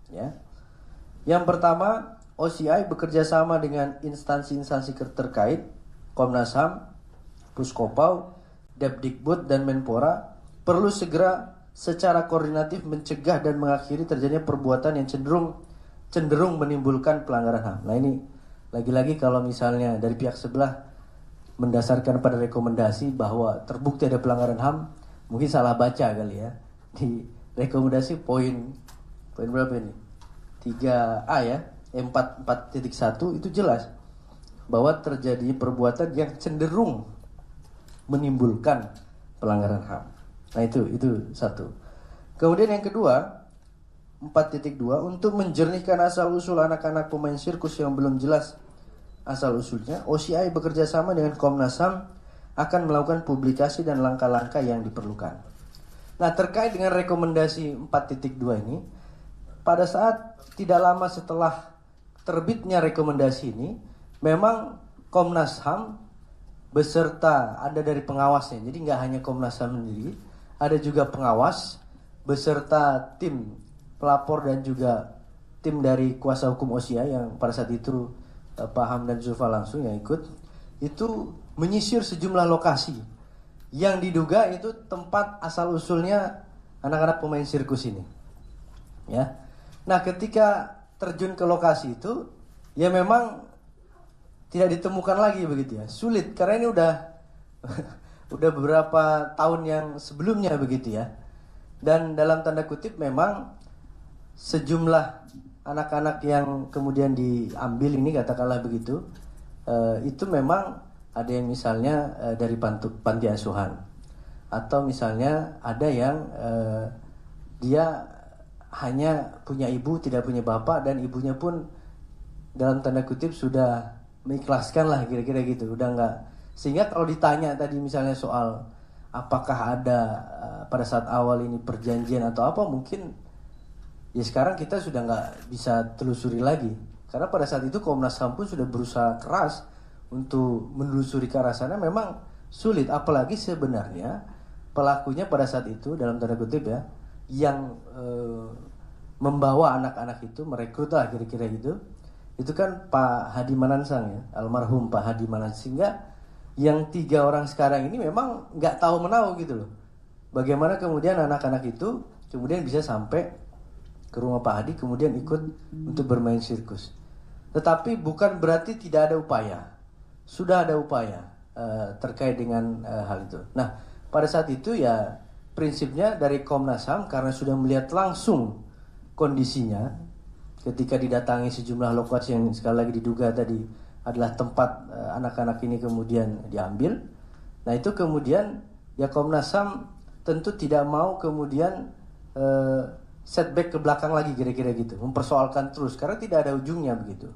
G: Ya. Yang pertama, OCI bekerja sama dengan instansi-instansi terkait, Komnas HAM, Puskopau, Depdikbud, dan Menpora, perlu segera secara koordinatif mencegah dan mengakhiri terjadinya perbuatan yang cenderung menimbulkan pelanggaran HAM. Nah, ini lagi-lagi kalau misalnya dari pihak sebelah mendasarkan pada rekomendasi bahwa terbukti ada pelanggaran HAM, mungkin salah baca kali ya. Di rekomendasi poin berapa ini? 3A ya, 4.1 itu jelas bahwa terjadi perbuatan yang cenderung menimbulkan pelanggaran HAM. Nah, itu satu. Kemudian yang kedua, 4.2 untuk menjernihkan asal-usul anak-anak pemain sirkus yang belum jelas asal-usulnya, OCI bekerja sama dengan Komnas HAM akan melakukan publikasi dan langkah-langkah yang diperlukan. Nah, terkait dengan rekomendasi 4.2 ini, pada saat tidak lama setelah terbitnya rekomendasi ini, memang Komnas HAM beserta ada dari pengawasnya, jadi nggak hanya Komnas HAM sendiri, ada juga pengawas beserta tim pelapor dan juga tim dari kuasa hukum OCI yang pada saat itu Pak Ham dan Zulfa langsung yang ikut, itu menyisir sejumlah lokasi yang diduga itu tempat asal-usulnya anak-anak pemain sirkus ini. Ya. Nah, ketika terjun ke lokasi itu, ya memang tidak ditemukan lagi begitu ya. Sulit karena ini udah beberapa tahun yang sebelumnya begitu ya. Dan dalam tanda kutip memang sejumlah anak-anak yang kemudian diambil ini katakanlah begitu, itu memang ada yang misalnya dari panti asuhan, atau misalnya ada yang dia hanya punya ibu tidak punya bapak, dan ibunya pun dalam tanda kutip sudah mengikhlaskan lah kira-kira gitu, udah nggak. Sehingga kalau ditanya tadi misalnya soal apakah ada pada saat awal ini perjanjian atau apa, mungkin ya sekarang kita sudah nggak bisa telusuri lagi, karena pada saat itu Komnas HAM pun sudah berusaha keras untuk menelusuri ke arah sana, memang sulit. Apalagi sebenarnya pelakunya pada saat itu dalam tanda kutip ya, yang membawa anak-anak itu, merekrut lah kira-kira gitu, itu kan Pak Hadi Manansang ya, almarhum Pak Hadi Manansang. Sehingga yang 3 orang sekarang ini memang nggak tahu menau gitu loh, bagaimana kemudian anak-anak itu kemudian bisa sampai ke rumah Pak Hadi kemudian ikut untuk bermain sirkus. Tetapi bukan berarti tidak ada upaya, sudah ada upaya terkait dengan hal itu. Nah, pada saat itu ya prinsipnya dari Komnas HAM karena sudah melihat langsung kondisinya ketika didatangi sejumlah lokasi yang sekali lagi diduga tadi adalah tempat anak-anak ini kemudian diambil. Nah, itu kemudian ya Komnas HAM tentu tidak mau kemudian setback ke belakang lagi kira-kira gitu, mempersoalkan terus karena tidak ada ujungnya begitu.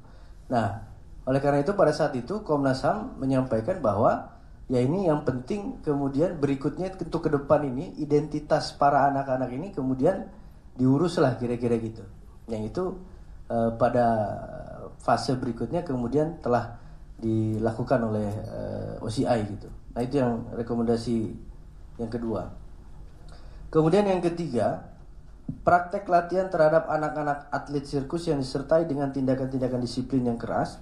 G: Nah, oleh karena itu pada saat itu Komnas HAM menyampaikan bahwa ya ini yang penting kemudian berikutnya untuk ke depan ini identitas para anak-anak ini kemudian diuruslah kira-kira gitu. Yang itu pada fase berikutnya kemudian telah dilakukan oleh OCI gitu. Nah, itu yang rekomendasi yang kedua. Kemudian yang ketiga, praktek latihan terhadap anak-anak atlet sirkus yang disertai dengan tindakan-tindakan disiplin yang keras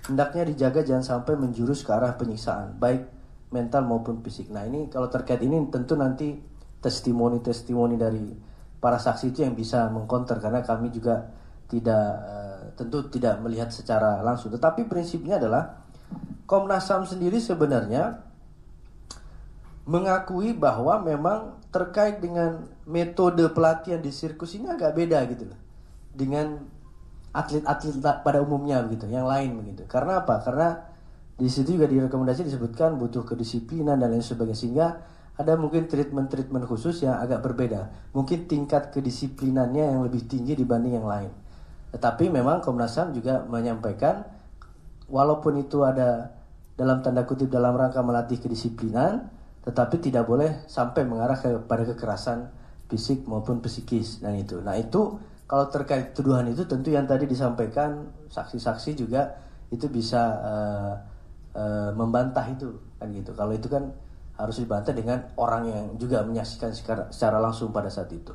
G: hendaknya dijaga jangan sampai menjurus ke arah penyiksaan baik mental maupun fisik. Nah, ini kalau terkait ini tentu nanti testimoni-testimoni dari para saksi itu yang bisa mengkonter, karena kami juga tentu tidak melihat secara langsung. Tetapi prinsipnya adalah Komnas HAM sendiri sebenarnya mengakui bahwa memang terkait dengan metode pelatihan di sirkus ini agak beda gitu loh dengan atlet-atlet pada umumnya begitu, yang lain begitu. Karena apa? Karena di situ juga di rekomendasi disebutkan butuh kedisiplinan dan lain sebagainya, sehingga ada mungkin treatment khusus yang agak berbeda. Mungkin tingkat kedisiplinannya yang lebih tinggi dibanding yang lain. Tetapi memang Komnas HAM juga menyampaikan walaupun itu ada dalam tanda kutip dalam rangka melatih kedisiplinan, tetapi tidak boleh sampai mengarah kepada kekerasan fisik maupun psikis dan itu. Nah, itu kalau terkait tuduhan itu tentu yang tadi disampaikan saksi-saksi juga itu bisa membantah itu kan gitu. Kalau itu kan harus dibantah dengan orang yang juga menyaksikan secara langsung pada saat itu.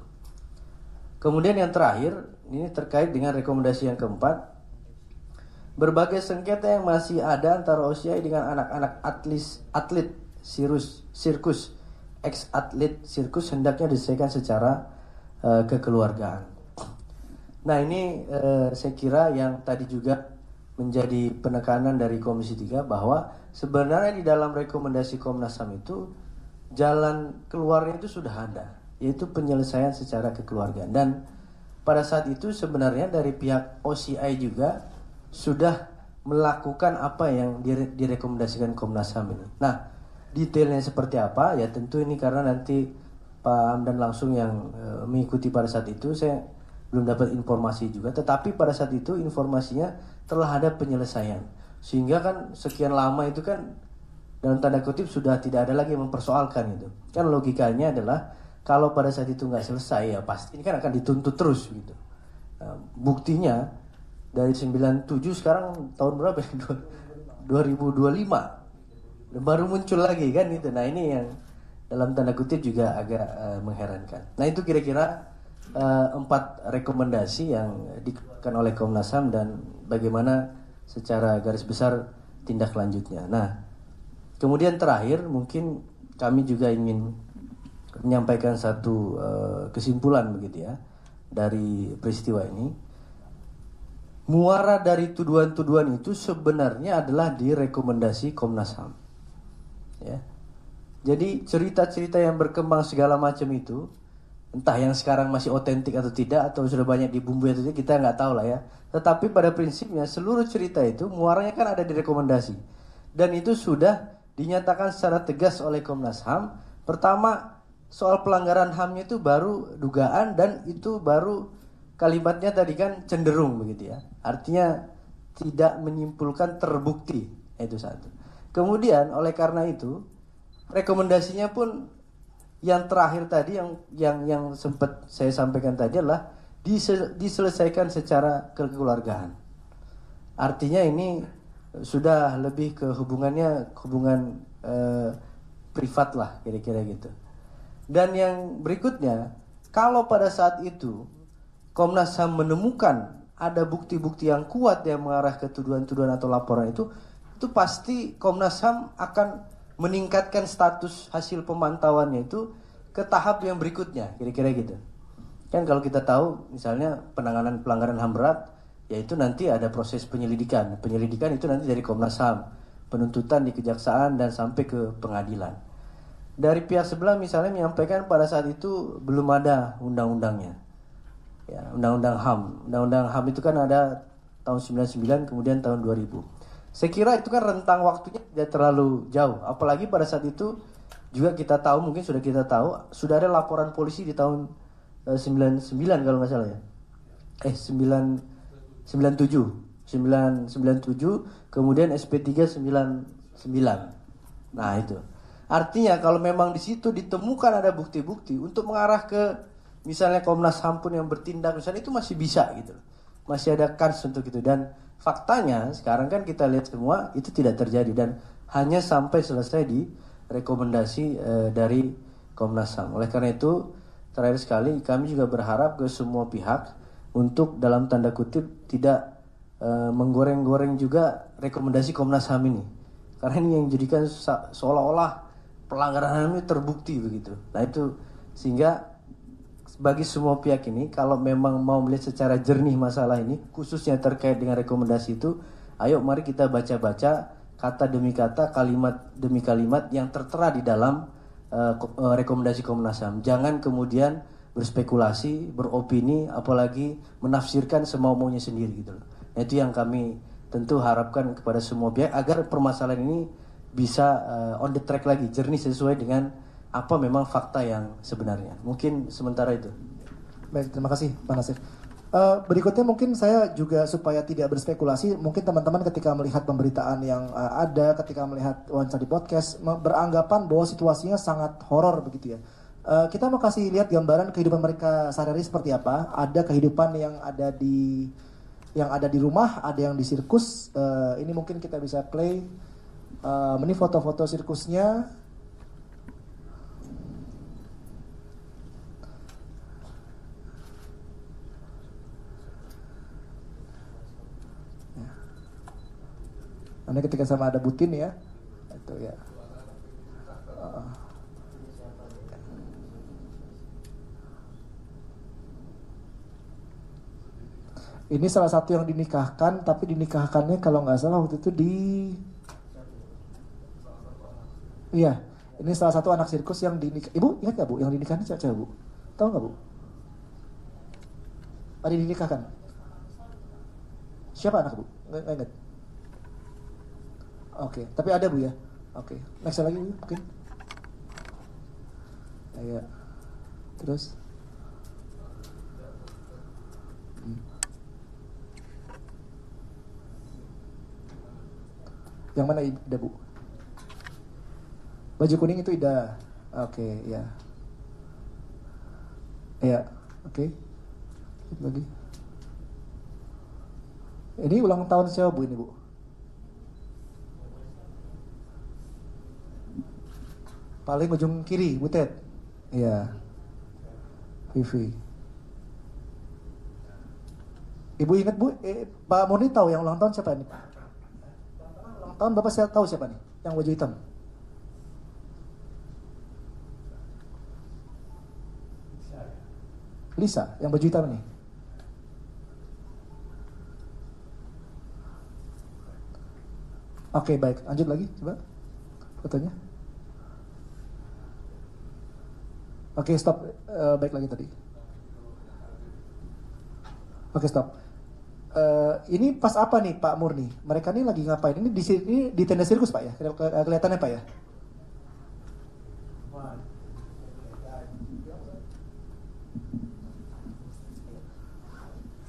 G: Kemudian yang terakhir, ini terkait dengan rekomendasi yang keempat. Berbagai sengketa yang masih ada antara OCI dengan anak-anak atlet sirkus, ex-atlet sirkus hendaknya diselesaikan secara kekeluargaan. Nah, ini saya kira yang tadi juga menjadi penekanan dari Komisi 3 bahwa sebenarnya di dalam rekomendasi Komnas HAM itu jalan keluarnya itu sudah ada, yaitu penyelesaian secara kekeluargaan. Dan pada saat itu sebenarnya dari pihak OCI juga sudah melakukan apa yang direkomendasikan Komnas HAM ini. Nah, detailnya seperti apa ya tentu ini karena nanti Pak Hamdan langsung yang mengikuti pada saat itu, saya belum dapat informasi juga. Tetapi pada saat itu informasinya telah ada penyelesaian, sehingga kan sekian lama itu kan dalam tanda kutip sudah tidak ada lagi yang mempersoalkan itu. Kan logikanya adalah kalau pada saat itu nggak selesai ya pasti ini kan akan dituntut terus gitu. Nah, buktinya dari 97 sekarang tahun berapa? 2025 baru muncul lagi kan itu. Nah ini yang dalam tanda kutip juga agak mengherankan. Nah itu kira-kira 4 rekomendasi yang dikeluarkan oleh Komnas HAM dan bagaimana secara garis besar tindak lanjutnya. Nah kemudian terakhir mungkin kami juga ingin menyampaikan satu kesimpulan begitu ya dari peristiwa ini. Muara dari tuduhan-tuduhan itu sebenarnya adalah di rekomendasi Komnas HAM. Ya. Jadi cerita-cerita yang berkembang segala macam itu, entah yang sekarang masih otentik atau tidak, atau sudah banyak dibumbui atau tidak, kita nggak tahu lah ya. Tetapi pada prinsipnya seluruh cerita itu muaranya kan ada di rekomendasi. Dan itu sudah dinyatakan secara tegas oleh Komnas HAM. Pertama, soal pelanggaran HAM-nya itu baru dugaan dan itu baru kalimatnya tadi kan cenderung begitu ya. Artinya tidak menyimpulkan terbukti, itu satu. Kemudian oleh karena itu rekomendasinya pun yang terakhir tadi yang sempat saya sampaikan tadi adalah diselesaikan secara kekeluargaan. Artinya ini sudah lebih ke hubungan privat lah kira-kira gitu. Dan yang berikutnya, kalau pada saat itu Komnas HAM menemukan ada bukti-bukti yang kuat yang mengarah ke tuduhan-tuduhan atau laporan itu pasti Komnas HAM akan meningkatkan status hasil pemantauannya itu ke tahap yang berikutnya, kira-kira gitu. Kan kalau kita tahu misalnya penanganan pelanggaran HAM berat, yaitu nanti ada proses penyelidikan. Penyelidikan itu nanti dari Komnas HAM, penuntutan di kejaksaan dan sampai ke pengadilan. Dari pihak sebelah misalnya menyampaikan pada saat itu belum ada undang-undangnya. Ya, undang-undang HAM. Undang-undang HAM itu kan ada tahun 99 kemudian tahun 2000. Saya kira itu kan rentang waktunya tidak terlalu jauh. Apalagi pada saat itu juga kita tahu, mungkin sudah kita tahu, sudah ada laporan polisi di tahun 99 kalau nggak salah ya. 97, kemudian SP3 99. Nah itu. Artinya kalau memang di situ ditemukan ada bukti-bukti untuk mengarah ke misalnya Komnas HAM pun yang bertindak misalnya itu masih bisa gitu. Masih ada kans untuk itu dan faktanya sekarang kan kita lihat semua itu tidak terjadi dan hanya sampai selesai di rekomendasi dari Komnas HAM. Oleh karena itu terakhir sekali kami juga berharap ke semua pihak untuk dalam tanda kutip tidak menggoreng-goreng juga rekomendasi Komnas HAM ini. Karena ini yang jadikan seolah-olah pelanggaran HAM ini terbukti begitu. Nah itu sehingga bagi semua pihak ini kalau memang mau melihat secara jernih masalah ini khususnya terkait dengan rekomendasi itu, ayo mari kita baca-baca kata demi kata, kalimat demi kalimat yang tertera di dalam rekomendasi Komnas HAM. Jangan kemudian berspekulasi, beropini, apalagi menafsirkan semau-maunya sendiri gitu loh. Nah, itu yang kami tentu harapkan kepada semua pihak agar permasalahan ini bisa on the track lagi, jernih sesuai dengan apa memang fakta yang sebenarnya. Mungkin sementara itu.
A: Baik, terima kasih Pak Nasir. Berikutnya mungkin saya juga supaya tidak berspekulasi, mungkin teman-teman ketika melihat pemberitaan yang ada, ketika melihat wawancara di podcast, beranggapan bahwa situasinya sangat horor begitu ya. Kita mau kasih lihat gambaran kehidupan mereka sehari-hari seperti apa. Ada kehidupan yang ada di rumah, ada yang di sirkus. Ini mungkin kita bisa play. Ini foto-foto sirkusnya. Nanti ketika sama ada Butin ya, itu ya. Ini salah satu yang dinikahkan, tapi dinikahkannya kalau nggak salah waktu itu iya, ini salah satu anak sirkus yang dinikah. Ibu ingat nggak Bu, yang dinikahkan cewek Bu? Tahu nggak Bu? Ada dinikahkan? Siapa anak Bu? Nggak ingat. Oke, tapi ada Bu ya. Oke, next lagi Bu, mungkin. Ya. Terus. Yang mana Ida, Bu? Baju kuning itu Ida. Oke, ya. Ya, oke. Lagi. Ini ulang tahun siapa, Bu, ini, Bu? Paling ujung kiri, Butet. Iya. Vivi. Ibu ingat, Bu, Pak Murni tahu yang ulang tahun siapa ini, Pak? Ulang tahun Bapak saya tahu siapa nih? Yang baju hitam. Lisa, yang baju hitam ini. Oke, baik. Lanjut lagi, coba fotonya. Oke, stop. Baik lagi tadi. Oke, stop. Ini pas apa nih, Pak Murni? Mereka ini lagi ngapain? Ini di tenda sirkus, Pak ya? Kelihatannya, Pak ya?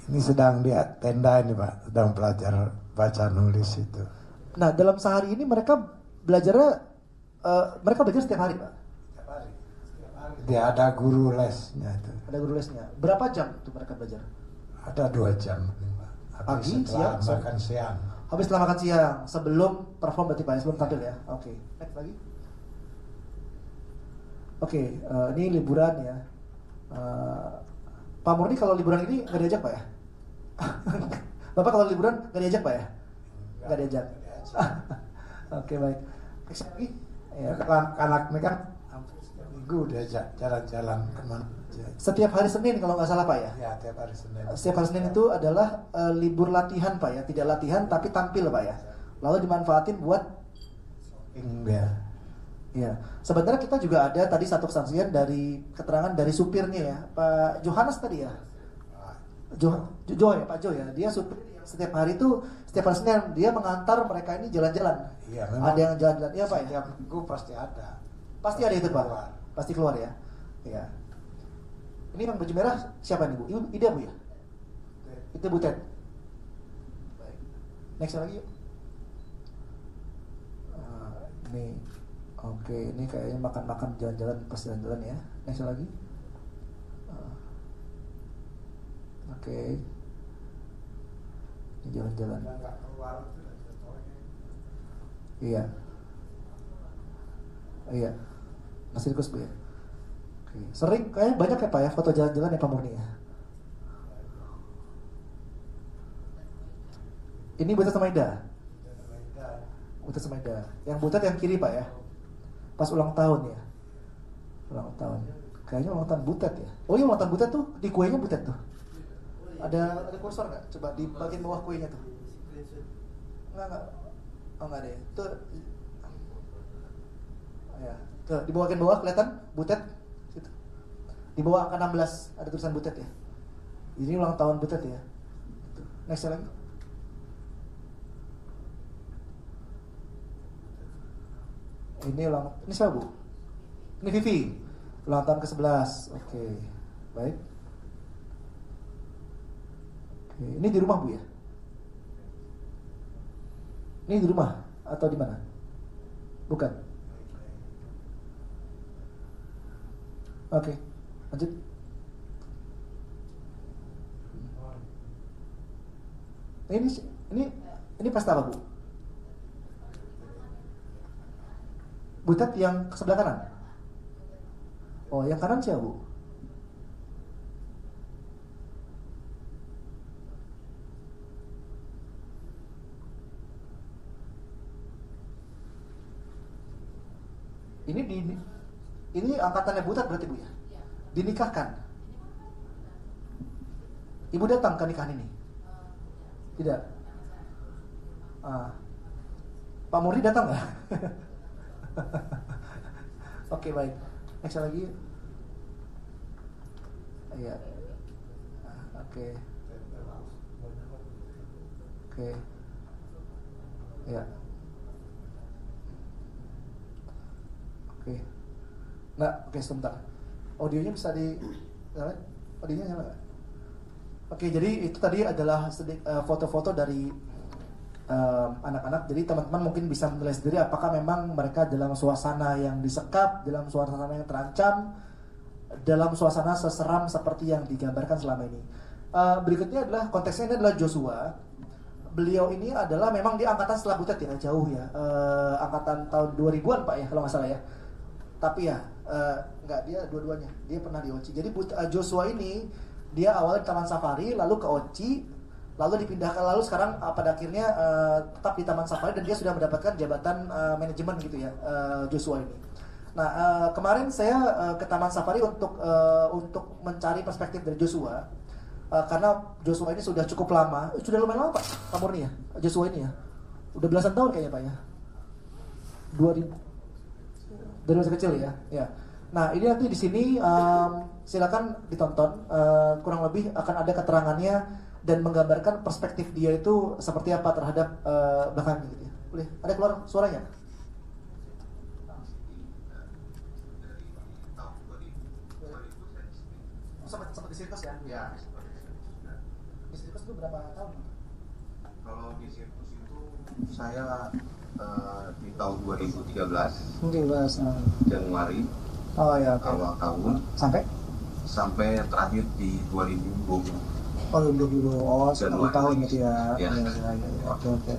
F: Ini sedang di tenda ini Pak, sedang belajar baca nulis itu.
A: Nah, dalam sehari ini mereka belajar setiap hari, Pak?
F: Dia ada guru lesnya itu.
A: Ada guru lesnya. Berapa jam tuh mereka belajar?
F: Ada 2 jam.
A: Pagi, siang,
F: makan siang.
A: Habis setelah makan siang, sebelum perform berarti Pak ya, sebelum tampil ya. Oke. Next lagi. Oke, ini liburan ya. Pak Murni kalau liburan ini nggak diajak Pak ya? Bapak kalau liburan nggak diajak Pak ya? Nggak diajak. Oke, baik. Next lagi. Ya.
F: Anak ini kan hampir setiap minggu diajak jalan-jalan kemana aja.
A: Setiap hari Senin kalau nggak salah Pak ya?
F: Ya, tiap hari Senin.
A: Setiap hari Senin itu adalah libur latihan Pak ya, tidak latihan tapi tampil Pak ya. Lalu dimanfaatin buat
F: Ya.
A: ya. Sebenarnya kita juga ada tadi satu kesaksian dari keterangan dari supirnya ya, Pak Johannes tadi ya. Jo ya, Pak Jo ya. Dia supir yang setiap hari itu setiap hari Senin dia mengantar mereka ini jalan-jalan.
F: Iya, memang.
A: Ada yang jalan-jalan ya Pak ya.
F: Setiap minggu pasti ada.
A: Pasti ada itu Pak.
F: Keluar.
A: Pasti keluar ya. Ya. Ini yang baju merah siapa nih Bu? Ibu Ida Bu ya? Itu Bu Ted. Baik. Next lagi yuk. Ini oke, ini kayaknya makan-makan jalan-jalan pas jalan-jalan ya. Next lagi. Oke. Ini jalan-jalan. Iya. Iya. Masih sirkus Bu ya. Oke. Sering kayaknya banyak ya Pak ya foto jalan-jalan ya Pak Murni ya. Ini Butet sama Ida. Butet sama Ida. Yang Butet yang kiri Pak ya. Pas ulang tahun ya. Ulang tahun. Kayaknya ulang tahun Butet ya. Oh iya ulang tahun Butet tuh di kuenya Butet tuh. Ada kursor nggak? Coba di bagian bawah kuenya tuh. Enggak. Oh enggak ada ya. Tuh. Ya. Tuh di bagian bawah kelihatan Butet. Situ. Di bawah angka 16 ada tulisan Butet ya. Ini ulang tahun Butet ya. Next lagi. Ini siapa Bu? Ini Vivi. Ulang tahun ke-11. Oke. Baik. Oke. Ini di rumah Bu ya? Ini di rumah atau di mana? Bukan. Oke. Lanjut. Ini pesta apa Bu? Butet yang sebelah kanan. Oh, yang kanan siapa Bu? Ini angkatannya Butet berarti Bu ya? Dinikahkan. Ibu datang ke nikahan ini? Tidak. Pak Murni datang nggak? Oke, baik. Next lagi. Iya. Oke. Oke. Ya. Oke. Nah, oke sebentar. Audionya bisa di nyala? Audionya nyala nggak? Oke, jadi itu tadi adalah foto-foto dari anak-anak. Jadi teman-teman mungkin bisa menilai sendiri apakah memang mereka dalam suasana yang disekap, dalam suasana yang terancam, dalam suasana seseram seperti yang digambarkan selama ini. Berikutnya adalah konteksnya ini adalah Joshua. Beliau ini adalah memang di angkatan setelah Butet ya, jauh ya, angkatan tahun 2000-an Pak ya kalau nggak salah ya. Tapi ya nggak, dia dua-duanya, dia pernah di OCI. Jadi Joshua ini dia awalnya di Taman Safari, lalu ke OCI, lalu dipindahkan, lalu sekarang pada akhirnya tetap di Taman Safari dan dia sudah mendapatkan jabatan manajemen gitu ya, Joshua ini. Nah kemarin saya ke Taman Safari untuk mencari perspektif dari Joshua. Karena Joshua ini sudah cukup lama, sudah lumayan lama Pak Murni ya, Joshua ini ya, udah belasan tahun kayaknya Pak ya, 2000 dari masa kecil ya. Nah ini nanti di sini silakan ditonton, kurang lebih akan ada keterangannya dan menggambarkan perspektif dia itu seperti apa terhadap belakang gitu ya. Boleh, ada keluar suaranya? Sempat di sirkus ya?
H: Ya.
A: Di sirkus itu berapa tahun?
H: Kalau di sirkus itu saya di tahun 2013 Januari awal tahun sampai terakhir di 2020.
A: Oh 2020,
H: Januari.
A: tahun gitu ya.
H: Ya.
A: Oke.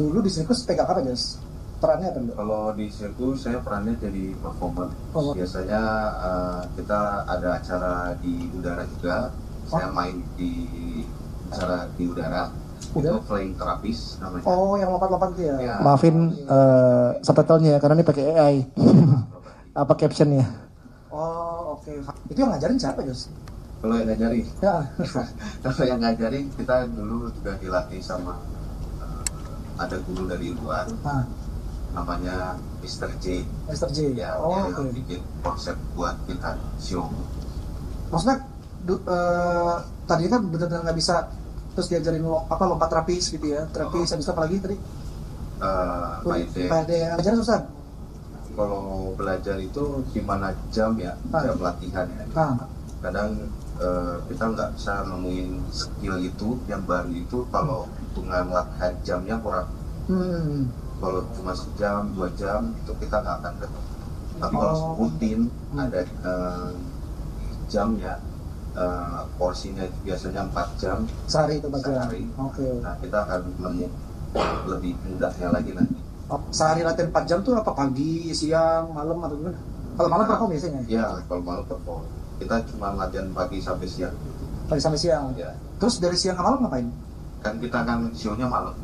A: Dulu di sirkus pegang apa Jos? Perannya apa Mbak?
H: Kalau di sirkus saya perannya jadi performer.
A: Oh.
H: Biasanya kita ada acara di udara juga. Saya main di acara di udara. Itu flying terapis namanya.
A: Oh, yang lompat-lompat itu ya.
H: Ya.
A: Maafin subtitlenya ya, karena ini pakai AI. Apa captionnya? Oh, oke. Itu yang ngajarin siapa, Jos?
H: Kalau yang ngajarin,
A: Ya.
H: kalau yang ngajarin kita dulu juga dilatih sama ada guru dari luar, namanya Mr. J.
A: Mr. J.
H: Ya,
A: Oh,
H: dia
A: oke.
H: yang bikin konsep buat kita show.
A: Maksudnya tadi kan benar-benar nggak bisa terus diajarin lompat terapis gitu ya, terapis habis itu apa lagi tadi?
H: Main
A: ya. Ajaran susah.
H: Kalau belajar itu gimana jam ya, jam latihan ya. Kadang kita nggak bisa nemuin skill itu yang baru itu kalau hitungan latihan jamnya kurang. Kalau cuma sejam, 2 jam itu kita nggak akan ketemu. Tapi kalau rutin ada jamnya, porsinya biasanya 4 jam
A: Sehari itu
H: sehari.
A: Oke.
H: Nah kita akan nemu lebih mudahnya lagi nanti.
A: Sehari latihan 4 jam tuh apa pagi, siang, malam atau gimana? Kalau malam perform biasanya?
H: Ya, kalau malam perform. Kita cuma latihan pagi sampai siang.
A: Pagi sampai siang.
H: Ya.
A: Terus dari siang ke malam ngapain?
H: Kan kita kan show-nya malam.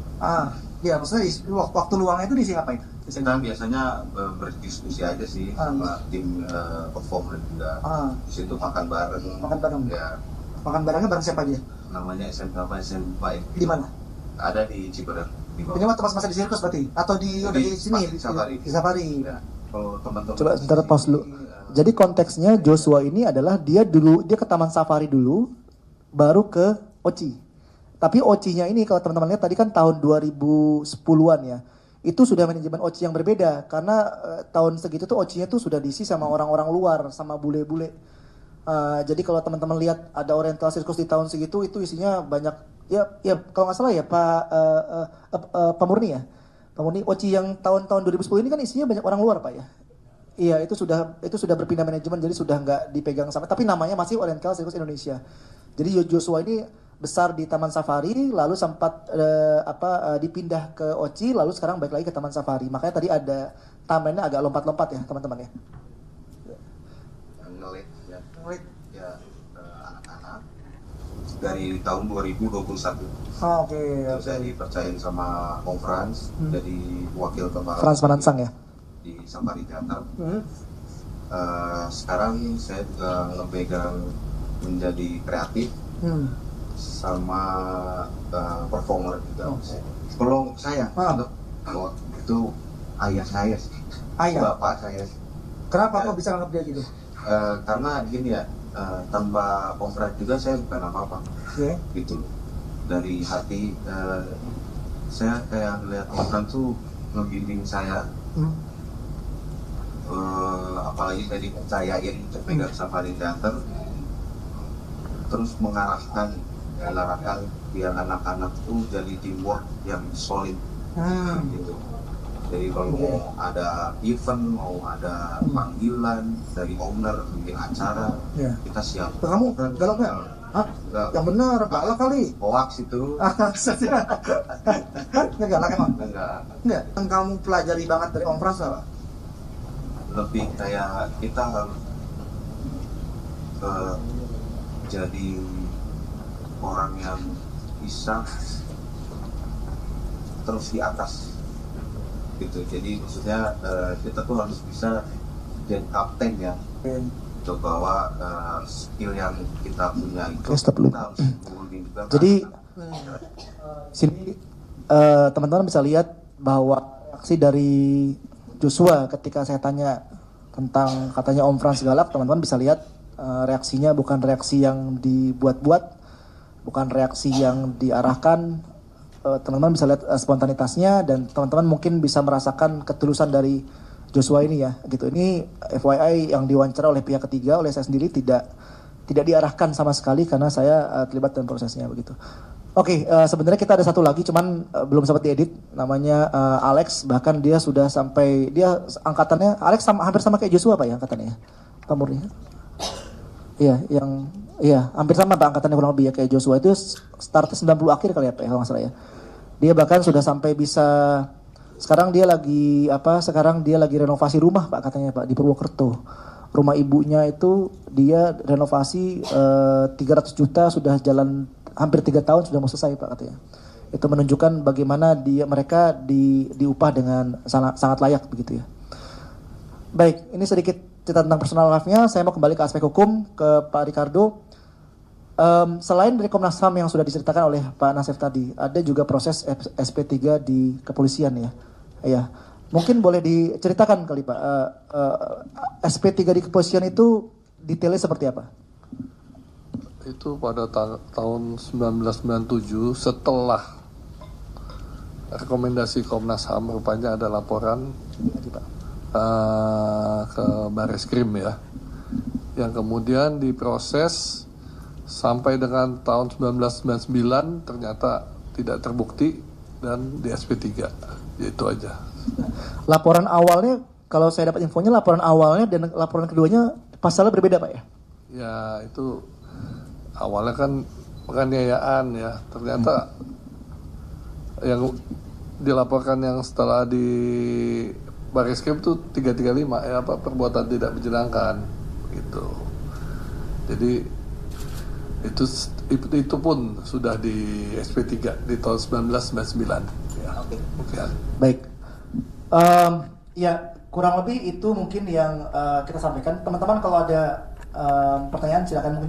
A: Ya maksudnya waktu luangnya itu diisi ngapain?
H: Kita biasanya berdiskusi aja sih sama tim performer juga. Di situ makan bareng.
A: Makan bareng.
H: Ya.
A: Makan barengnya bareng siapa aja?
H: Namanya SMK.
A: Di mana?
H: Ada di Ciberem.
A: Ini waktu pas masa di sirkus berarti? Atau di sini?
H: Di Safari.
A: Di Safari.
H: Ya. Kalau teman-teman.
A: Coba sebentar pause dulu. Jadi konteksnya Joshua ini adalah dia ke Taman Safari dulu, baru ke OCI. Tapi OCI-nya ini kalau teman-teman lihat tadi kan tahun 2010-an ya. Itu sudah manajemen OCI yang berbeda karena tahun segitu tuh OCI-nya tuh sudah diisi sama orang-orang luar, sama bule-bule. Jadi kalau teman-teman lihat ada Oriental Circus di tahun segitu itu isinya banyak ya kalau nggak salah ya Pak Murni ya. Pak Murni OCI yang tahun-tahun 2010 ini kan isinya banyak orang luar Pak ya. Iya itu sudah berpindah manajemen jadi sudah nggak dipegang sama tapi namanya masih Oriental Circus Indonesia. Jadi Joshua ini besar di Taman Safari lalu sempat dipindah ke OCI lalu sekarang balik lagi ke Taman Safari. Makanya tadi ada timelinenya agak lompat-lompat ya teman-teman ya.
H: Ngelit ya anak-anak dari tahun 2021.
A: Oke.
H: Saya dipercayain sama Om Frans jadi wakil kepala
A: Frans Manansang ya.
H: Di Safari Theater. Sekarang saya juga ngepegang menjadi kreatif sama performer juga. Kalau saya kalau itu ayah saya sih, bapak saya.
A: Kenapa kok bisa nganggap dia gitu?
H: Karena gini ya, tanpa Om Frans juga saya bukan apa-apa. Gitu. Dari hati saya kayak ngeliat Om Frans tuh ngebimbing saya. Apalagi saya dipercayain untuk pegang Safari Theater, terus mengarahkan biar anak-anak tuh jadi teamwork yang solid gitu. Jadi kalau mau ada event, mau ada panggilan dari owner bikin acara, kita siap.
A: Kamu galak nggak? Hah? Yang benar, galak kali.
H: Hoax itu.
A: Nggak galak emang?
H: Enggak.
A: Nggak. Yang kamu pelajari banget dari Om Frans apa?
H: Lebih kayak kita harus jadi orang yang bisa terus di atas gitu. Jadi maksudnya kita tuh harus bisa jadi kapten ya, untuk bawa skill yang kita punya itu kita harus gunain juga.
A: Jadi sini teman-teman bisa lihat bahwa reaksi dari Joshua ketika saya tanya tentang katanya Om Frans galak, teman-teman bisa lihat reaksinya bukan reaksi yang dibuat-buat, bukan reaksi yang diarahkan. Teman-teman bisa lihat spontanitasnya, dan teman-teman mungkin bisa merasakan ketulusan dari Joshua ini ya, gitu. Ini FYI yang diwawancara oleh pihak ketiga, oleh saya sendiri tidak diarahkan sama sekali karena saya terlibat dalam prosesnya begitu. Oke, sebenarnya kita ada satu lagi, cuman belum sempat diedit, namanya Alex. Bahkan dia sudah sampai, dia angkatannya Alex hampir sama kayak Joshua Pak ya angkatannya, Pak Murni. Iya, hampir sama Pak angkatannya kurang lebih ya kayak Joshua, itu startnya 90 akhir kali ya Pak ya kalau nggak salah ya. Dia bahkan sudah sampai bisa, sekarang dia lagi renovasi rumah Pak katanya Pak di Purwokerto. Rumah ibunya itu dia renovasi 300 juta, sudah jalan hampir 3 tahun sudah mau selesai Pak katanya. Itu menunjukkan bagaimana mereka diupah dengan sangat layak begitu ya. Baik, ini sedikit cerita tentang personal life-nya. Saya mau kembali ke aspek hukum, ke Pak Ricardo. Selain dari Komnas HAM yang sudah diceritakan oleh Pak Nasef tadi, ada juga proses SP3 di kepolisian ya. Ya, mungkin boleh diceritakan kali Pak, SP3 di kepolisian itu detailnya seperti apa?
B: Itu pada tahun 1997 setelah rekomendasi Komnas HAM, rupanya ada laporan ke Bareskrim ya, yang kemudian diproses sampai dengan tahun 1999 ternyata tidak terbukti dan di SP3. Itu aja.
A: Laporan awalnya, kalau saya dapat infonya, laporan awalnya dan laporan keduanya pasalnya berbeda Pak ya?
B: Ya itu awalnya kan penganiayaan ya, ternyata yang dilaporkan yang setelah di Bareskrim itu 335 ya, perbuatan tidak menyenangkan gitu. Jadi itu pun sudah di SP3 di tahun 1999 ya. Okay.
A: Baik. Ya kurang lebih itu mungkin yang kita sampaikan. Teman-teman kalau ada pertanyaan silakan, mungkin kita